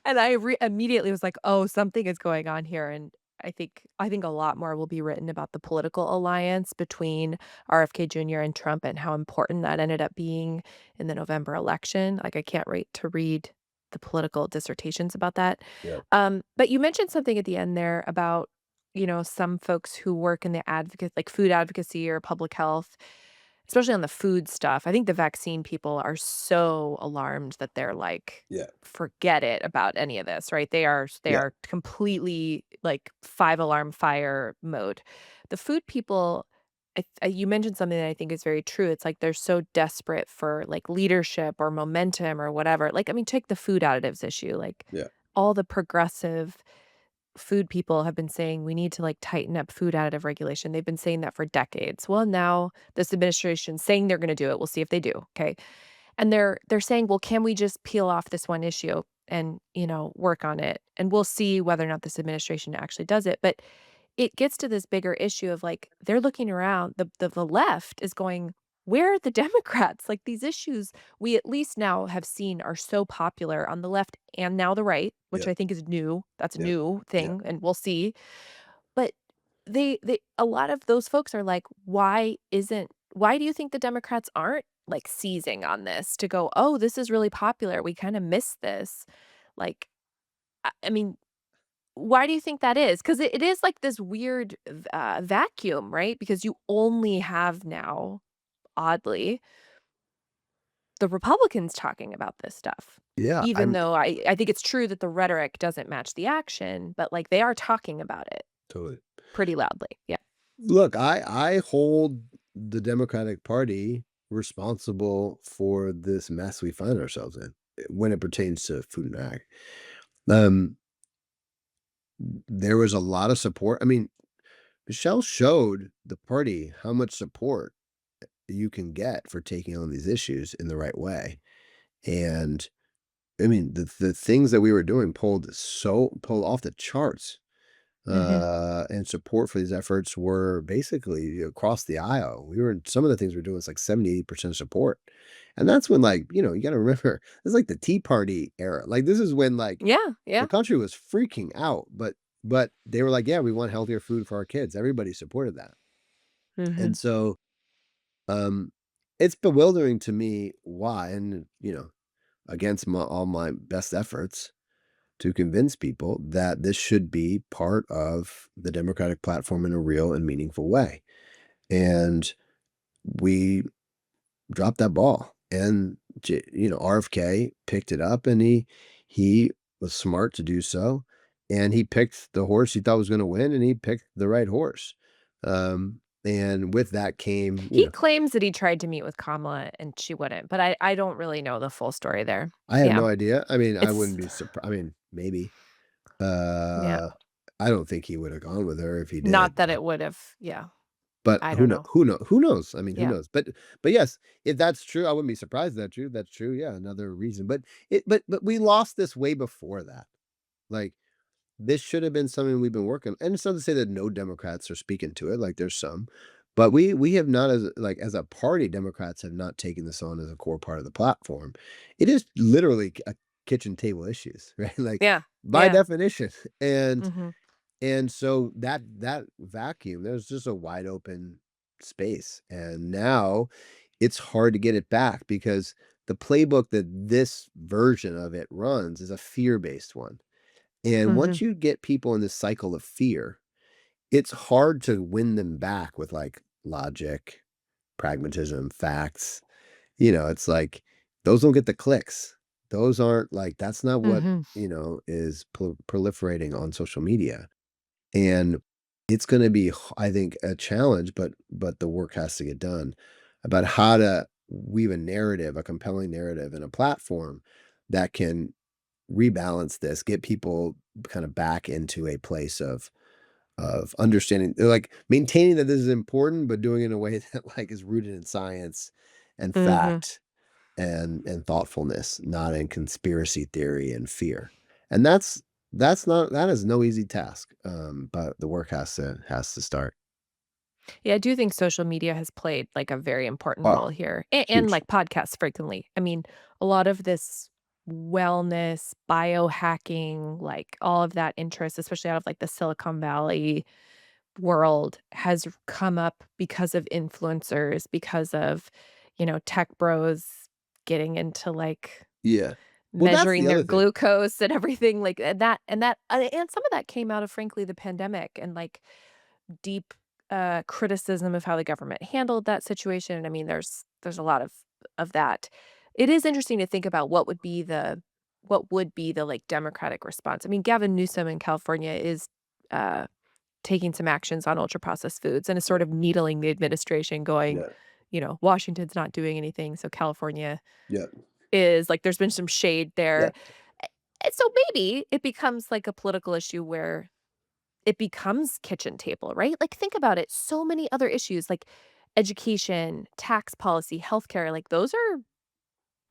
and I immediately was like, "Oh, something is going on here," and I think a lot more will be written about the political alliance between RFK Jr. and Trump and how important that ended up being in the November election. Like, I can't wait to read the political dissertations about that. Yeah, But you mentioned something at the end there about, some folks who work in the advocate like food advocacy or public health, especially on the food stuff. I think the vaccine people are so alarmed that they're like, yeah, forget it about any of this, right? They yeah, are completely like 5 alarm fire mode. The food people, you mentioned something that I think is very true. It's like they're so desperate for like leadership or momentum or whatever. Like, I mean, take the food additives issue. Like yeah, all the progressive food people have been saying we need to like tighten up food additive regulation. They've been saying that for decades. Well, now this administration's saying they're going to do it. We'll see if they do. Okay. And they're saying, "Well, can we just peel off this one issue and, work on it? And we'll see whether or not this administration actually does it." But it gets to this bigger issue of, like, they're looking around, the left is going, "Where are the Democrats?" Like, these issues we at least now have seen are so popular on the left and now the right, which yeah, I think is new. That's a yeah, new yeah, thing, and we'll see. But they a lot of those folks are like, why do you think the Democrats aren't, like, seizing on this to go, "Oh, this is really popular. We kinda missed this." Like, I mean, why do you think that is? 'Cause it is like this weird vacuum, right? Because you only have now, oddly, the Republicans talking about this stuff. yeah. Even I'm though I think it's true that the rhetoric doesn't match the action, but, like, they are talking about it totally. pretty loudly. Yeah. Look, I hold the Democratic Party responsible for this mess we find ourselves in when it pertains to food and ag. Um, there was a lot of support. I mean, Michelle showed the party how much support you can get for taking on these issues in the right way. And I mean, the things that we were doing pulled off the charts. Mhm. And support for these efforts were basically across the aisle. Some of the things we're doing is like 70-80% support. And that's when, like, you got to remember, this is like the Tea Party era. Like, this is when, like, Yeah, the yeah. country was freaking out, but they were like, yeah, we want healthier food for our kids. Everybody supported that. And Mhm. so, um, it's bewildering to me why, and, against all my best efforts, to convince people that this should be part of the Democratic platform in a real and meaningful way. And we dropped that ball. And RFK picked it up, and he was smart to do so. And he picked the horse he thought was going to win, and he picked the right horse. And with that came, He claims that he tried to meet with Kamala and she wouldn't, but I don't really know the full story there. I have Yeah. no idea. I mean, I It's wouldn't be surprised. I mean, maybe. yeah. Uh, I don't think he would have gone with her if he Not did. that it would've yeah. But I don't know. who knows? I mean, who Yeah. knows? But yes, if that's true, I wouldn't be surprised if that's true. That's true. Yeah, another reason. But we lost this way before that. Like, this should have been something we've been working, and it's not to say that no Democrats are speaking to it, like there's some, but we have not, as a party, Democrats have not taken this on as a core part of the platform. It is literally a kitchen table issues, right? Like, Yeah. by Yeah. definition. And Mhm. and so that vacuum, there's just a wide open. space. And now it's hard to get it back because the playbook that this version of it runs is a fear-based one. And Mhm. once you get people in this cycle of fear, it's hard to win them back with like logic, pragmatism, facts. It's like those don't get the clicks. Those aren't like that's not what, Mhm. is proliferating on social media. And it's going to be I think a challenge, but the work has to get done about how to weave a narrative, a compelling narrative and a platform that can rebalance this, get people kind of back into a place of understanding, like maintaining that this is important, but doing it in a way that like is rooted in science and Mhm. fact and thoughtfulness, not in conspiracy theory and fear. And that is no easy task. But the work has to start. Yeah, I do think social media has played, like, a very important Oh, role here, and, huge. like, podcasts frequently. I mean, a lot of this wellness, biohacking, like, all of that interest, especially out of, like, the Silicon Valley world, has come up because of influencers, because of, tech bros getting into, like, Yeah. Well, that's measuring the their other thing. glucose and everything, like, and some of that came out of, frankly, the pandemic and, like, deep, criticism of how the government handled that situation. I mean, there's a lot of that. It is interesting to think about what would be the, like, Democratic response. I mean, Gavin Newsom in California is, uh, taking some actions on ultra-processed foods and is sort Yeah. of needling the administration going, Yeah. Washington's not doing anything, so California Yeah. is like, there's been some shade Yeah. there. And so maybe it becomes, like, a political issue where it becomes kitchen table, right? Like, think about it, so many other issues, like education, tax policy, healthcare, like, those are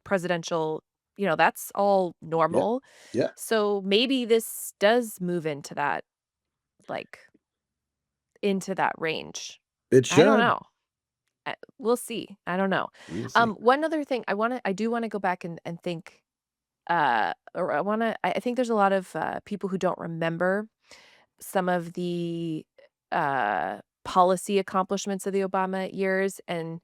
presidential, that's all Yeah. normal. Yeah. So, maybe this does move into that range. It I don't should. know. We'll see. I don't know. We'll see. One other thing I do wanna go back and think, or I think there's a lot of, people who don't remember some of the, policy accomplishments of the Obama years, and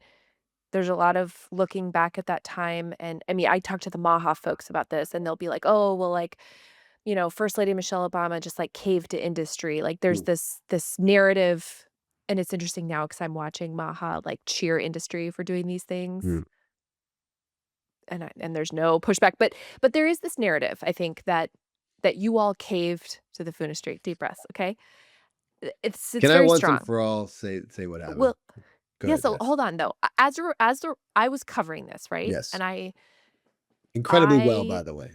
there's a lot of looking back at that time, and, I mean, I talked to the MAHA folks about this, and they'll be like, "Oh, well, like, First Lady Michelle Obama just, like, caved to industry." Like, there's Mm, this narrative, and it's interesting now because 'cause I'm watching MAHA, like, cheer industry for doing these things, mm. and there's no pushback, but there is this narrative, I think, that you all caved to the food industry. Deep breaths, okay? It's Can I very once and strong. for all say what happened? Well, Go yeah, ahead. so Yes. hold on though. As the I was covering this, right? Yes. And Incredibly well, I by the way.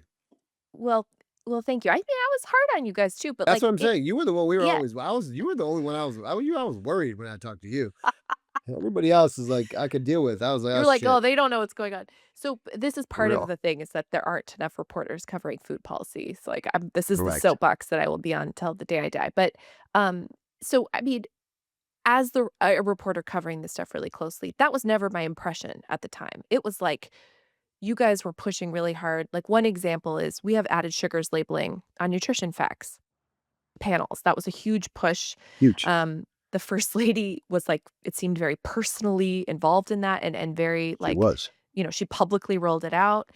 well well, thank you. I mean, I was hard on you guys too, but That's like what I'm it saying. You were the one we were yeah. always you were the only one I was worried when I talked to you. Everybody else is like, I could deal with. I was like, You "Oh, were like, "Oh, shit." they don't know what's going on." So, this is For part of real. the thing is that there aren't enough reporters covering food policy. So, like, this is the Correct. soapbox that I will be on till the day I die. But, so I mean, as a reporter covering this stuff really closely, that was never my impression at the time. It was like you guys were pushing really hard. Like, one example is we have added sugars labeling on nutrition facts panels. That was a huge push. Huge. The first lady was, like, it seemed very personally involved in that and very, She like, was. she publicly rolled it out,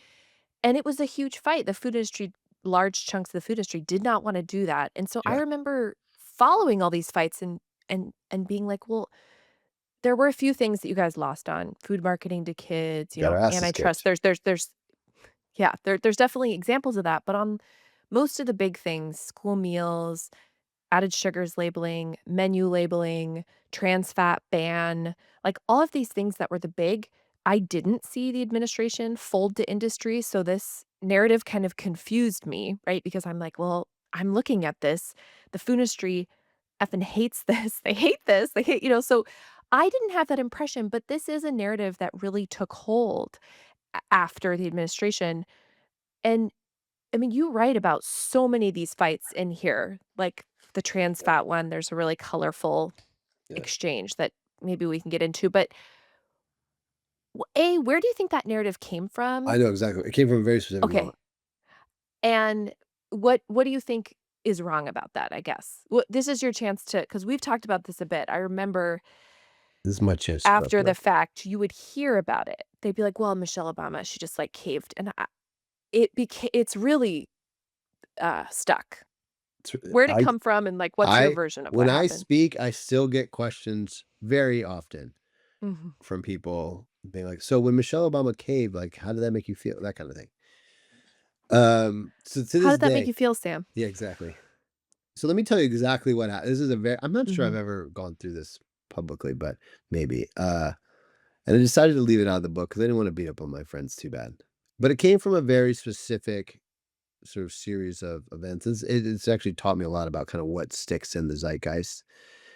and it was a huge fight. The food industry large chunks of the food industry did not wanna do that, and so I Yeah. remember following all these fights and being like, "Well, there were a few things that you guys lost on, food marketing to kids, Got our asses antitrust." kicked. There's yeah, there's definitely examples of that, but on most of the big things, school meals, added sugars labeling, menu labeling, trans fat ban, like, all of these things that were the big, I didn't see the administration fold to industry, so this narrative kind of confused me, right? Because I'm like, "Well, I'm looking at this, the food industry effing hates this, they hate this, they hate" so I didn't have that impression, but this is a narrative that really took hold after the administration, and I mean, you write about so many of these fights in here, like the trans Yeah. fat one, there's a really colorful Yeah. exchange that maybe we can get into, but A, where do you think that narrative came I from? know exactly. It came from a very specific Okay, moment. and what do you think is wrong about that, I guess? This is your chance to, because 'cause we've talked about this a bit. I remember This is my chance to talk after about the fact, you would hear about it. They'd be like, "Well, Michelle Obama, she just, like, caved," and it's really, stuck. it. Where'd it come from, and, like, what's your I version of what when I happened? speak, I still get questions very often Mhm. from people being like, "So when Michelle Obama caved, like, how did that make you feel?" That kind of thing. So to How this did that make day, you feel, Sam? yeah, exactly. So let me tell you exactly what happened. This is a very I'm not sure I've Mhm. ever gone through this publicly, but maybe. And I decided to leave it out of the book because I didn't want to beat up on my friends too bad. But it came from a very specific sort of series of events. It's actually taught me a lot about kind of what sticks in the zeitgeist.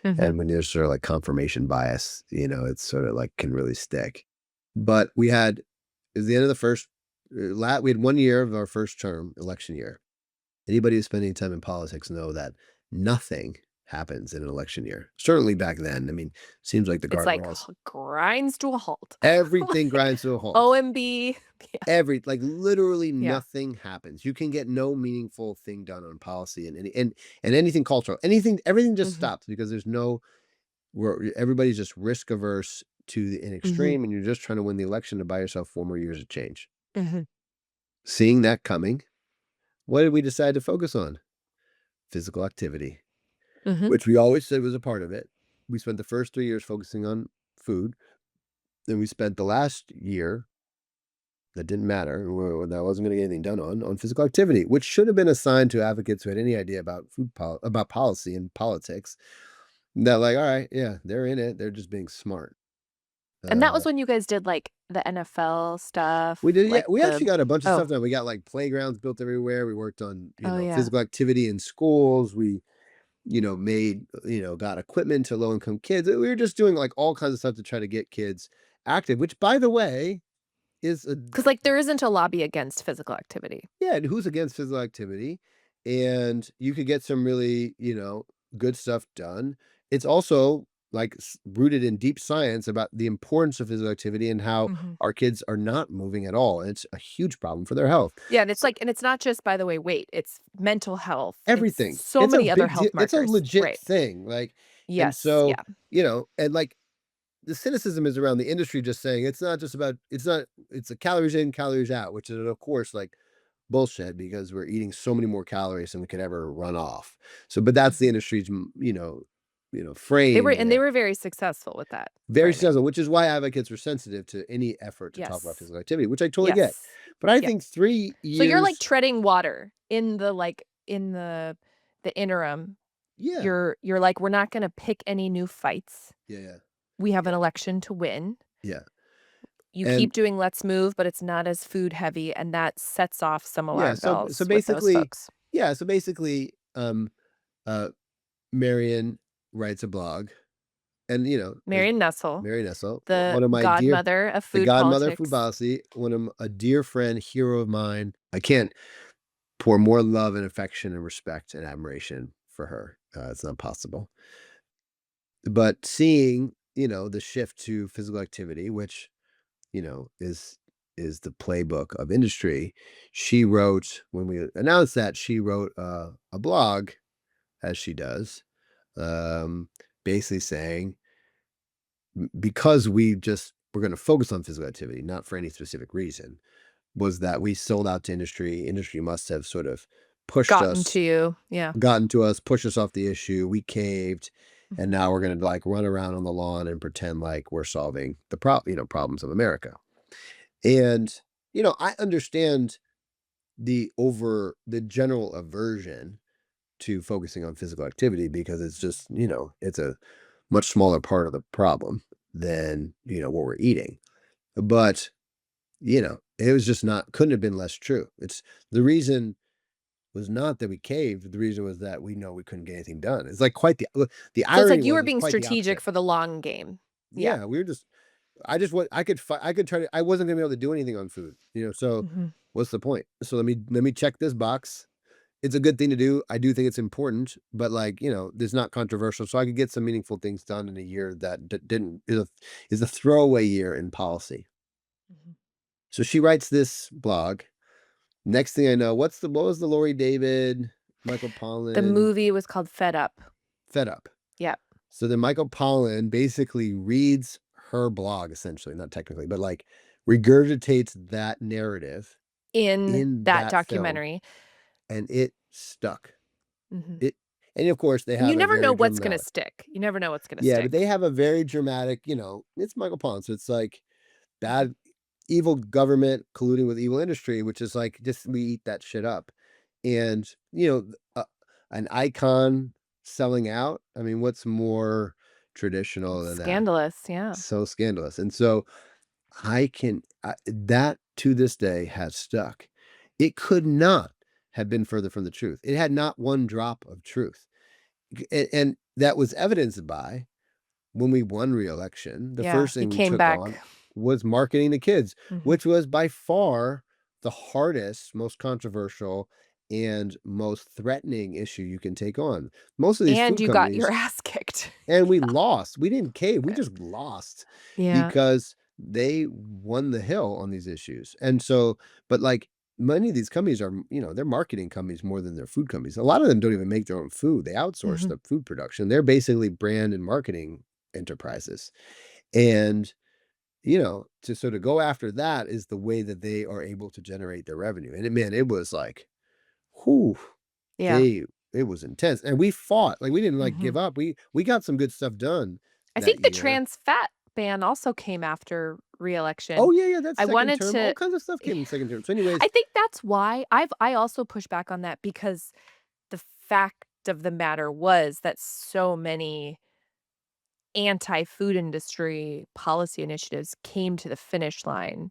Mhm. And when there's sort of like confirmation bias, it's sort of like can really stick. But it was the end of the first, we had 1 year of our first term, election year. Anybody who's spending time in politics know that nothing happens in an election year. Certainly back then. I mean, seems like the It's like guardrails, grinds to a halt. everything Like, grinds to a halt. OMB. Yeah. Like literally Yeah. nothing happens. You can get no meaningful thing done on policy and anything cultural. Anything, everything just Mhm. stops because there's no where everybody's just risk averse to an Mhm. extreme and you're just trying to win the election to buy yourself 4 more years of change. Mhm. Seeing that coming, what did we decide to focus on? Physical activity, Mhm. which we always said was a part of it. We spent the first 3 years focusing on food. Then we spent the last year that didn't matter, that wasn't going to get anything done on physical activity, which should have been assigned to advocates who had any idea about about policy and politics. That like, all right, yeah, they're in it. They're just being smart. And that Uh, was when you guys did, like, the NFL we stuff, did, yeah. like We the actually got a bunch of Oh. stuff done. We got like playgrounds built everywhere. We worked on, Oh, yeah. physical activity in schools. We, got equipment to low income kids. We were just doing like all kinds of stuff to try to get kids active, which by the way is a 'Cause, like, there isn't a lobby against physical activity. yeah, and who's against physical activity? And you could get some really, good stuff done. It's also like rooted in deep science about the importance of physical activity and how Mhm. our kids are not moving at all. And it's a huge problem for their health. Yeah, and it's So like and it's not just, by the way, weight, it's mental health, it's everything. so It's a many other big deal. health It's a markers. legit Right. thing. Like, and Yes, so, yeah. and like the cynicism is around the industry just saying it's not just about it's a calories in, calories out, which is of course like bullshit because we're eating so many more calories than we could ever run off. So, but that's the Mhm. industry's, frame They there. were very successful with that Very framing. successful, which is why advocates are sensitive to any effort to talk about Yes. physical activity, which I totally get. Yes. But I Yeah. think three So you're, like, years, treading water in the, like in the interim. yeah, You're like, "We're not gonna pick any new fights. yeah, yeah, We have yeah, an election to win." yeah. You And keep doing "Let's move," but it's not as food heavy, and that sets off some yeah, alarm so bells with those basically, folks. yeah, so basically, uh, Marion writes a blog, and Marion Nestle, Mary Nessel, the one of my dear godmother of the food godmother of food politics. policy, a dear friend, hero of mine. I can't pour more love and affection and respect and admiration for her. It's not possible. But seeing, the shift to physical activity, which, is the playbook of industry, she wrote when we announced that she wrote a blog as she does, um, basically saying because we're going to focus on physical activity, not for any specific reason, was that we sold out to industry. Industry must have sort of pushed Gotten us, to you. Yeah. gotten to us, pushed us off the issue. We caved, and Mhm. now we're gonna like run around on the lawn and pretend like we're solving the problems of America. And I understand the general aversion to focusing on physical activity because it's just it's a much smaller part of the problem than what we're eating. But it was just not couldn't have been less true. It's the reason was not that we caved. The reason was that we know we couldn't get anything done. It's like quite the So it's irony like you was were it's being quite the strategic opposite. for the long game. Yeah. Yeah, we were just I just what I could try to I wasn't gonna be able to do anything on food. So Mhm. what's the point? So let me check this box. It's a good thing to do. I do think it's important, but like, it's not controversial. So I could get some meaningful things done in a year that didn't is a throwaway year in policy. Mhm. So she writes this blog. Next thing I know, what was the Lori David, Michael The Pollan, movie was called Fed Up. Fed Up. Yep. So then Michael Pollan basically reads her blog, essentially, not technically, but like regurgitates that narrative In in that that film, documentary. and it stuck. Mhm. It and of course they And you have a never know very what's gonna dramatic. stick. You never know what's gonna Yeah, but stick. they have a very dramatic, it's Michael Pollan, so it's like Mhm. bad evil government colluding with evil industry, which is like just we eat that shit up. And, an icon selling out. I mean, what's more traditional It's than that? scandalous, yeah. So scandalous. And so that to this day has stuck. It could not have been further from the truth. It had not one drop of truth. And that was evidenced by when we won re-election, the Yeah, first he thing we came took on back. was marketing to kids, Mhm. which was by far the hardest, most controversial, and most threatening issue you can take on. Most of these And food you got your companies, ass kicked. and we lost. We didn't cave. We just lost Yeah. because they won the hill on these issues. And so, but like many of these companies are, they're marketing companies more than they're food companies. A lot of them don't even make their own food. They outsource Mhm. the food production. They're basically brand and marketing enterprises. And, to go after that is the way that they are able to generate their revenue. And man, it was like, whew, Yeah. they it was intense, and we fought, like, we didn't, like, Mhm. give up, we got some good stuff done I that think the year. trans fat ban also came after Oh, re-election. yeah, yeah, that's I second wanted term, all to kinds of stuff came in second term. So anyways, I think that's why I also push back on that because the fact of the matter was that so many anti-food industry policy initiatives came to the finish line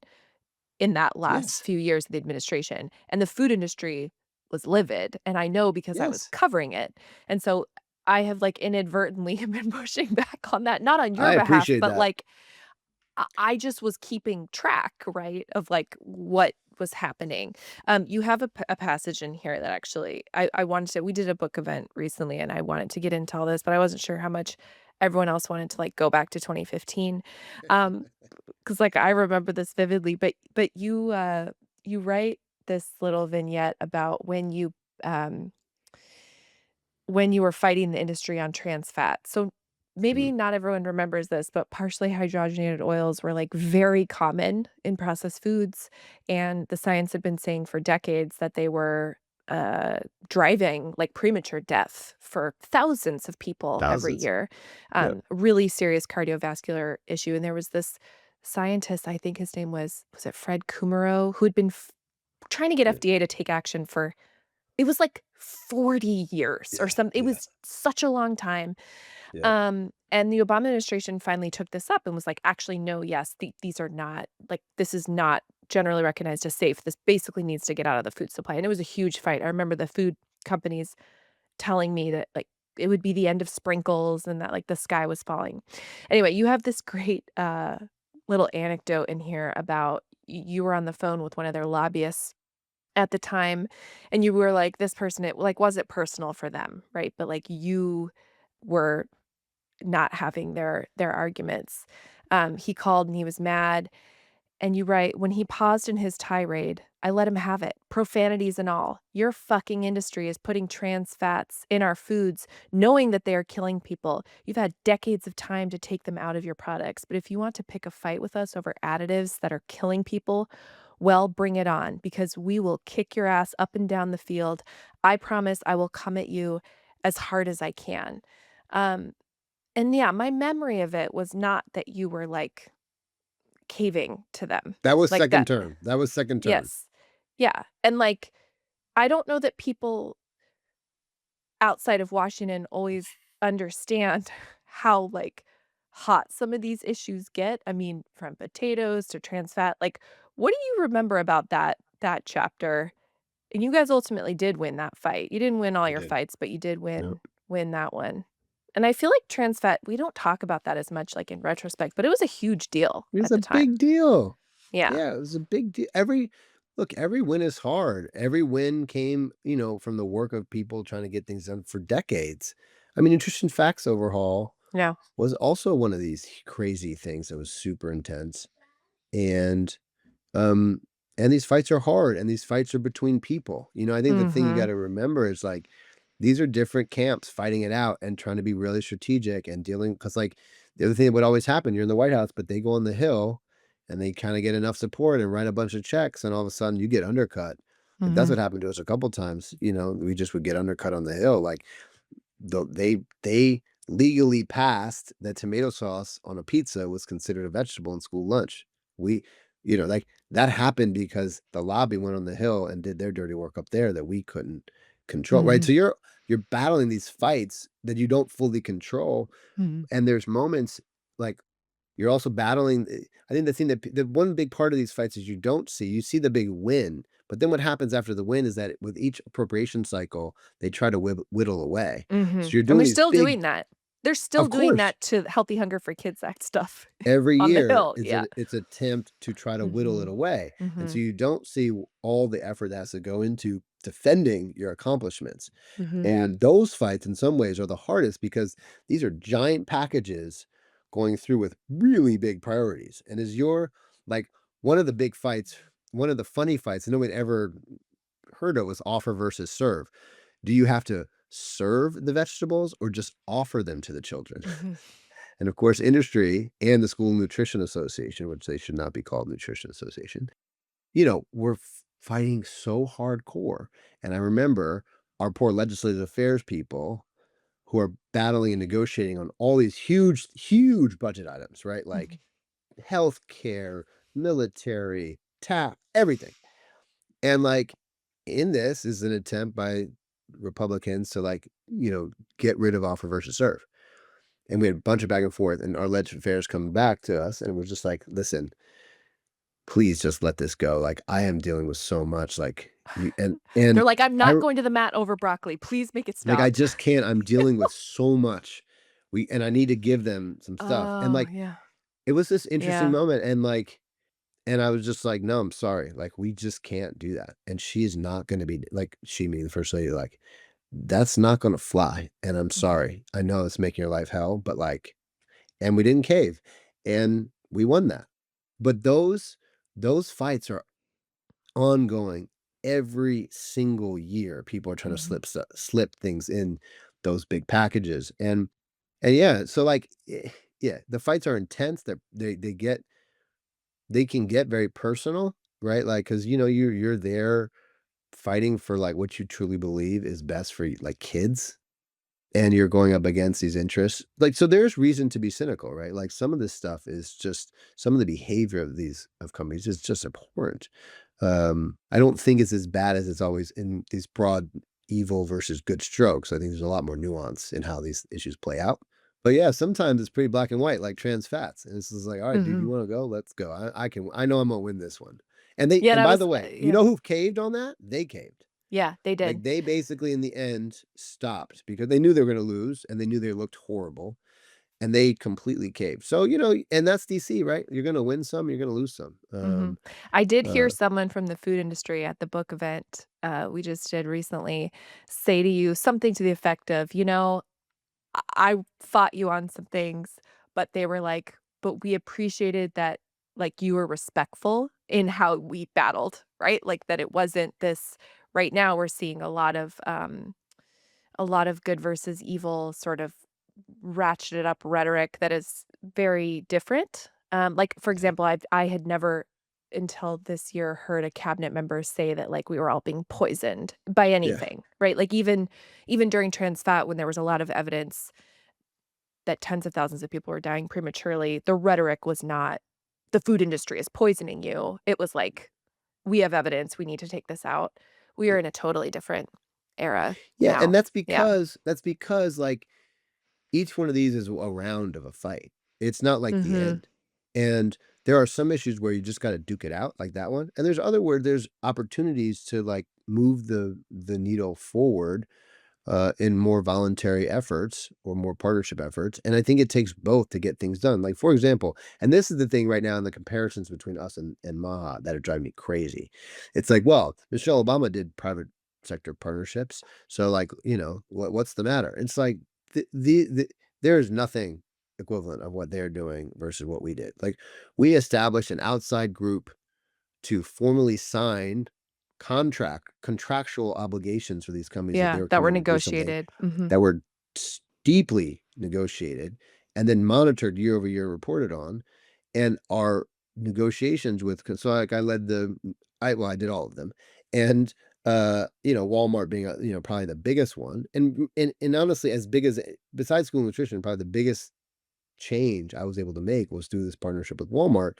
in that last yes, few years of the administration, and the food industry was livid, and I know because I was yes, covering it, and so I have, like, inadvertently been pushing back on that, not on your I behalf, appreciate but, that. like, I just was keeping track, right, of, like, what was happening. You have a passage in here that actually I wanted to we did a book event recently, and I wanted to get into all this, but I wasn't sure how much everyone else wanted to, like, go back to 2015. Um, 'Cause, like, I remember this vividly, but you write this little vignette about um when you were fighting the industry on trans fat. So, maybe Mm, not everyone remembers this, but partially hydrogenated oils were, like, very common in processed foods, and the science had been saying for decades that they were, uh, driving, like, premature death for thousands of people every thousands. year. Yep. Really serious cardiovascular issue, and there was this scientist, I think his name was it Fred Kummerow, who had been trying to get Yeah, FDA to take action for it was like 40 years or yeah, something. It yeah, was such a long time. yeah. And the Obama administration finally took this up and was like, "Actually, no, yes, these are not like, this is not generally recognized as safe. This basically needs to get out of the food supply." And it was a huge fight. I remember the food companies telling me that, like, it would be the end of sprinkles and that, like, the sky was falling. Anyway, you have this great, little anecdote in here about you were on the phone with one of their lobbyists at the time, and you were like, this person it like, was it personal for them, right? But, like, you were not having their arguments. He called and he was mad, and you write, "When he paused in his tirade, I let him have it, profanities and all. Your fucking industry is putting trans fats in our foods, knowing that they are killing people. You've had decades of time to take them out of your products, but if you want to pick a fight with us over additives that are killing people, well, bring it on, because we will kick your ass up and down the field. I promise I will come at you as hard as I can." Um, and yeah, my memory of it was not that you were, like, caving to them That was like second that. term. That was second term. Yes. Yeah, and, like, I don't know that people outside of Washington always understand how, like, hot some of these issues get. I mean, from potatoes to trans fat, like, what do you remember about that chapter? And you guys ultimately did win that fight. You didn't win all We your did. fights, but you did Yep. win that one. And I feel like trans fat, we don't talk about that as much, like, in retrospect, but it was a huge deal It was at a the time. big deal. Yeah. Yeah, it was a big deal. Every win is hard. Every win came, from the work of people trying to get things done for decades. I mean, nutrition facts overhaul Yeah. was also one of these crazy things that was super intense. And um and these fights are hard and these fights are between people. I think the thing you got Mhm. to remember is like These are different camps fighting it out and trying to be really strategic and dealing because, like, the other thing that would always happen, you're in the White House, but they go on the Hill and they kinda get enough support and write a bunch of checks, and all of a sudden you get undercut. Like, that's Mhm. what happened to us a couple times, we just would get undercut on the Hill, like, they legally passed that tomato sauce on a pizza was considered a vegetable in school lunch. We like, that happened because the lobby went on the Hill and did their dirty work up there that we couldn't control, right? Mhm. So you're battling these fights that you don't fully control, Mhm. and there's moments, like, you're also battling I think the thing that the one big part of these fights is you see the big win, but then what happens after the win is that with each appropriation cycle, they try to whittle away. Mhm. So you're And doing they're these still big doing that. They're still of doing course. that to Healthy Hunger for Kids Act stuff Every on the year Hill, is yeah. it's attempt to try to whittle it Mhm. away, and so Mhm. you don't see all the effort that has to go into defending your accomplishments. Mhm. And those fights in some ways are the hardest because these are giant packages going through with really big priorities. And is your like one of the big fights, one of the funny fights no one ever heard of was offer versus serve. Do you have to serve the vegetables or just offer them to the children? Mhm. And of course, industry and the School Nutrition Association, which they should not be called Nutrition Association, were fighting so hardcore. And I remember our poor legislative affairs people who are battling and negotiating on all these huge, huge budget items, right? Mhm. Like healthcare, military, everything. And like in this is an attempt by Republicans to get rid of offer versus serve. And we had a bunch of back and forth, and our legislative affairs come back to us, and we're just like, listen, please just let this go. Like, I am dealing with so much, like, you They're and like, "I'm I not going to the mat over broccoli. Please make it like, I stop." just can't. I'm dealing with so much. And I need to give them some stuff. And Oh, like, yeah. it was this interesting Yeah. moment. And I was just like, no, I'm sorry. Like, we just can't do that. And she is not going to be like, she, meaning the first lady, like, that's not going to fly. And I'm Mhm. sorry. I know it's making your life hell, but like, and we didn't cave and we won that. But those fights are ongoing every single year. People are trying to Mhm. slip things in those big packages, and yeah, so like, yeah, the fights are intense. They can get very personal, right? Like, because you're there fighting for like what you truly believe is best for like kids, and you're going up against these interests. Like, so there's reason to be cynical, right? Like, some of this stuff is just some of the behavior of companies is just abhorrent. I don't think it's as bad as it's always in these broad evil versus good strokes. I think there's a lot more nuance in how these issues play out. But yeah, sometimes it's pretty black and white, like trans fats. And it's just like, all right, dude, you Mhm. want to go? Let's go. I know I'm gonna win this one. Yeah, and And I by was the way, you yeah. know who caved on that? They caved. Yeah, they did. Like, they basically, in the end, stopped because they knew they were gonna lose, and they knew they looked horrible, and they completely caved. So, and that's DC, right? You're gonna win some, you're gonna lose some. Mhm. I did hear Uh, someone from the food industry at the book event, we just did recently say to you something to the effect of, I fought you on some things, but they were like, "But we appreciated that, like, you were respectful in how we battled," right? Like, that it wasn't this right now we're seeing a lot of good versus evil sort of ratcheted up rhetoric that is very different. Like, for yeah, example, I had never until this year heard a cabinet member say that, like, we were all being poisoned by yeah, anything, right? Like, even during trans fat when there was a lot of evidence that tens of thousands of people were dying prematurely, the rhetoric was not, "The food industry is poisoning you." It was like, "We have evidence, we need to take this out." We are in a totally different era yeah, and now. Yeah. that's because, like, each one of these is a round of a fight. It's not like the Mhm. end. And there are some issues where you just gotta duke it out, like that one, and there's other where there's opportunities to, like, move the needle forward in more voluntary efforts or more partnership efforts. And I think it takes both to get things done. Like, for example, and this is the thing right now in the comparisons between us and MAHA that are driving me crazy. It's like, well, Michelle Obama did private sector partnerships. So, like, what's the matter? It's like, there is nothing equivalent of what they're doing versus what we did. Like, we established an outside group to formally sign contractual obligations for these companies that they Yeah, were that were committed to do something negotiated. Mhm. that were deeply negotiated and then monitored year over year, reported on, and our negotiations with so like I led the I did all of them, and Walmart being probably the biggest one, and honestly as big as besides school nutrition, probably the biggest change I was able to make was through this partnership with Walmart,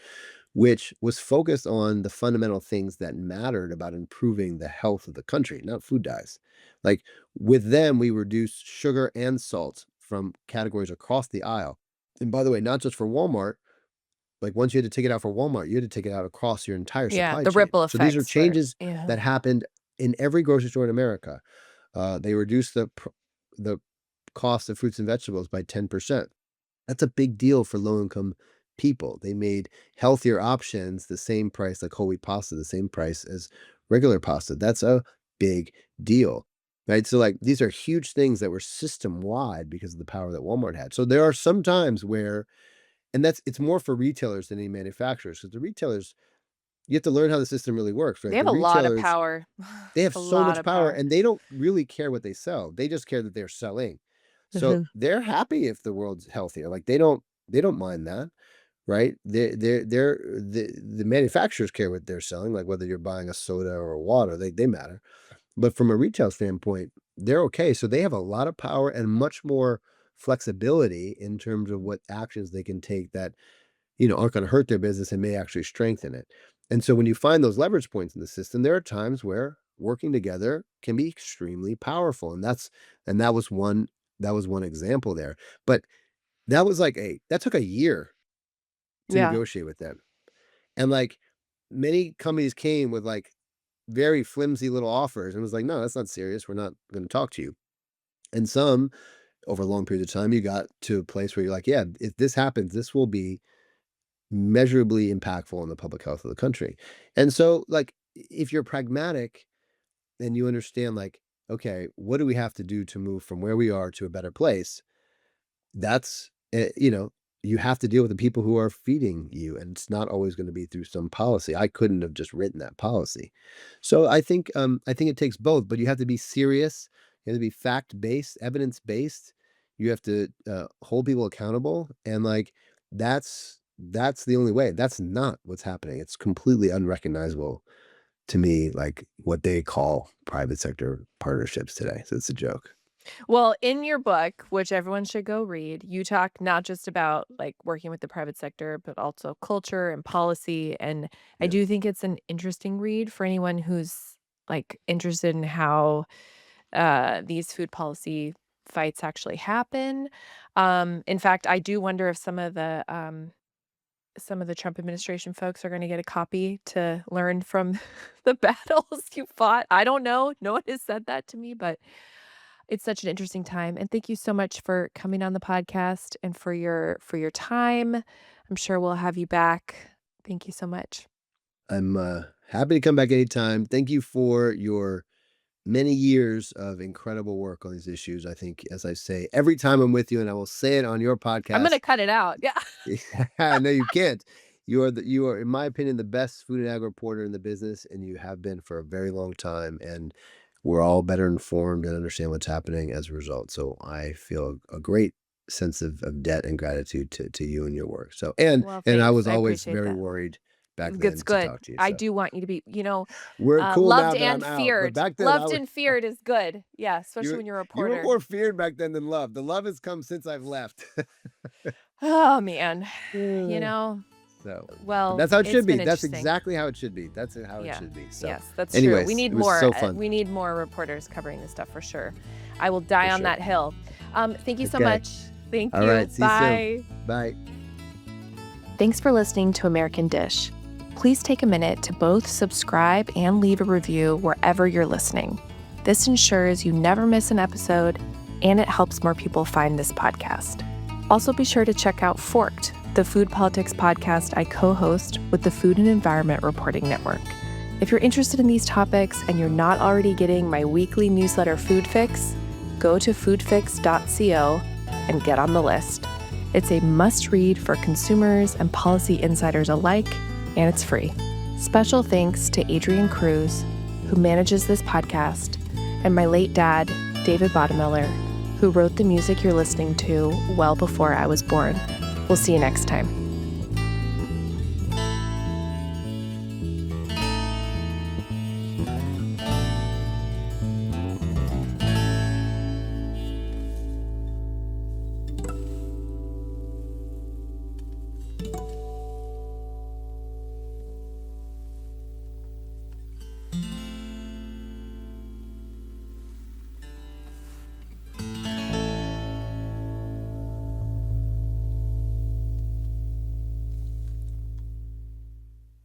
which was focused on the fundamental things that mattered about improving the health of the country, not food dyes. Like with them, we reduced sugar and salt from categories across the aisle. And by the way, not just for Walmart, like once you had to take it out for Walmart, you had to take it out across your entire Yeah, supply the chain. ripple So these are effects were changes yeah. that happened in every grocery store in America. They reduced the cost of fruits and vegetables by 10%. That's a big deal for low income people. They made healthier options the same price, like whole wheat pasta, the same price as regular pasta. That's a big deal. Right. So, like, these are huge things that were system wide because of the power that Walmart had. So, there are some times where, and it's more for retailers than any manufacturers because the retailers, you have to learn how the system really works, They right? have The a lot of retailers, power. they have A so lot much of power power. and they don't really care what they sell. They just care that they're selling. So Mhm. they're happy if the world's healthier. Like they don't mind that, right? The manufacturers care what they're selling, like whether you're buying a soda or a water, they matter. But from a retail standpoint, they're okay. So they have a lot of power and much more flexibility in terms of what actions they can take that aren't going to hurt their business and may actually strengthen it. And so when you find those leverage points in the system, there are times where working together can be extremely powerful. And that was one example there. But that took a year to Yeah. negotiate with them. And like many companies came with like very flimsy little offers and was like, no, that's not serious. We're not going to talk to you. And some over a long period of time, you got to a place where you're like, yeah, if this happens, this will be measurably impactful on the public health of the country. And so, like, if you're pragmatic and you understand, like, okay, what do we have to do to move from where we are to a better place? That's, you have to deal with the people who are feeding you, and it's not always going to be through some policy. I couldn't have just written that policy. So I think it takes both, but you have to be serious. You have to be fact based, evidence based. You have to hold people accountable, and like that's the only way. That's not what's happening. It's completely unrecognizable to me, like what they call private sector partnerships today. So it's a joke. Well, in your book, which everyone should go read, you talk not just about, like, working with the private sector, but also culture and policy, and I Yeah. do think it's an interesting read for anyone who's, like, interested in how, these food policy fights actually happen. In fact, I do wonder if some of the Trump administration folks are gonna get a copy to learn from the battles you fought. I don't know. No one has said that to me, but it's such an interesting time, and thank you so much for coming on the podcast and for your time. I'm sure we'll have you back. Thank you so much. I'm happy to come back anytime. Thank you for your many years of incredible work on these issues. I think, as I say every time I'm with you, and I will say it on your I'm gonna podcast. cut it out. Yeah. No, you can't. You are, in my opinion, the best food and ag reporter in the business, and you have been for a very long time. And we're all better informed and understand what's happening as a result. So I feel a great sense of debt and gratitude to you and your work. So Well, and I thanks. was I always appreciate very that. worried back It's then to good. talk to you. I So do want you to be, we're cool now loved that I'm and out. But feared. back then I Loved was and feared is good. Yeah, especially you when you're a you were reporter. more feared back then than loved. The love has come since I've left. Oh, man. You Uh, know, So, but well, that's how it it's should been be. That's interesting. exactly how it should be. That's how it Yeah. should be. So, Yes, that's true. anyways, it was so fun We need more reporters covering this stuff for sure. I will for die on sure. that hill. Thank you so Okay. much. Thank All you. right. See you soon. Bye. Bye. Thanks for listening to American Dish. Please take a minute to both subscribe and leave a review wherever you're listening. This ensures you never miss an episode, and it helps more people find this podcast. Also, be sure to check out Forked, the food politics podcast I co-host with the Food and Environment Reporting Network. If you're interested in these topics and you're not already getting my weekly newsletter Food Fix, go to foodfix.co and get on the list. It's a must-read for consumers and policy insiders alike, and it's free. Special thanks to Adrian Cruz, who manages this podcast, and my late dad, David Bodemiller, who wrote the music you're listening to well before I was born. We'll see you next time.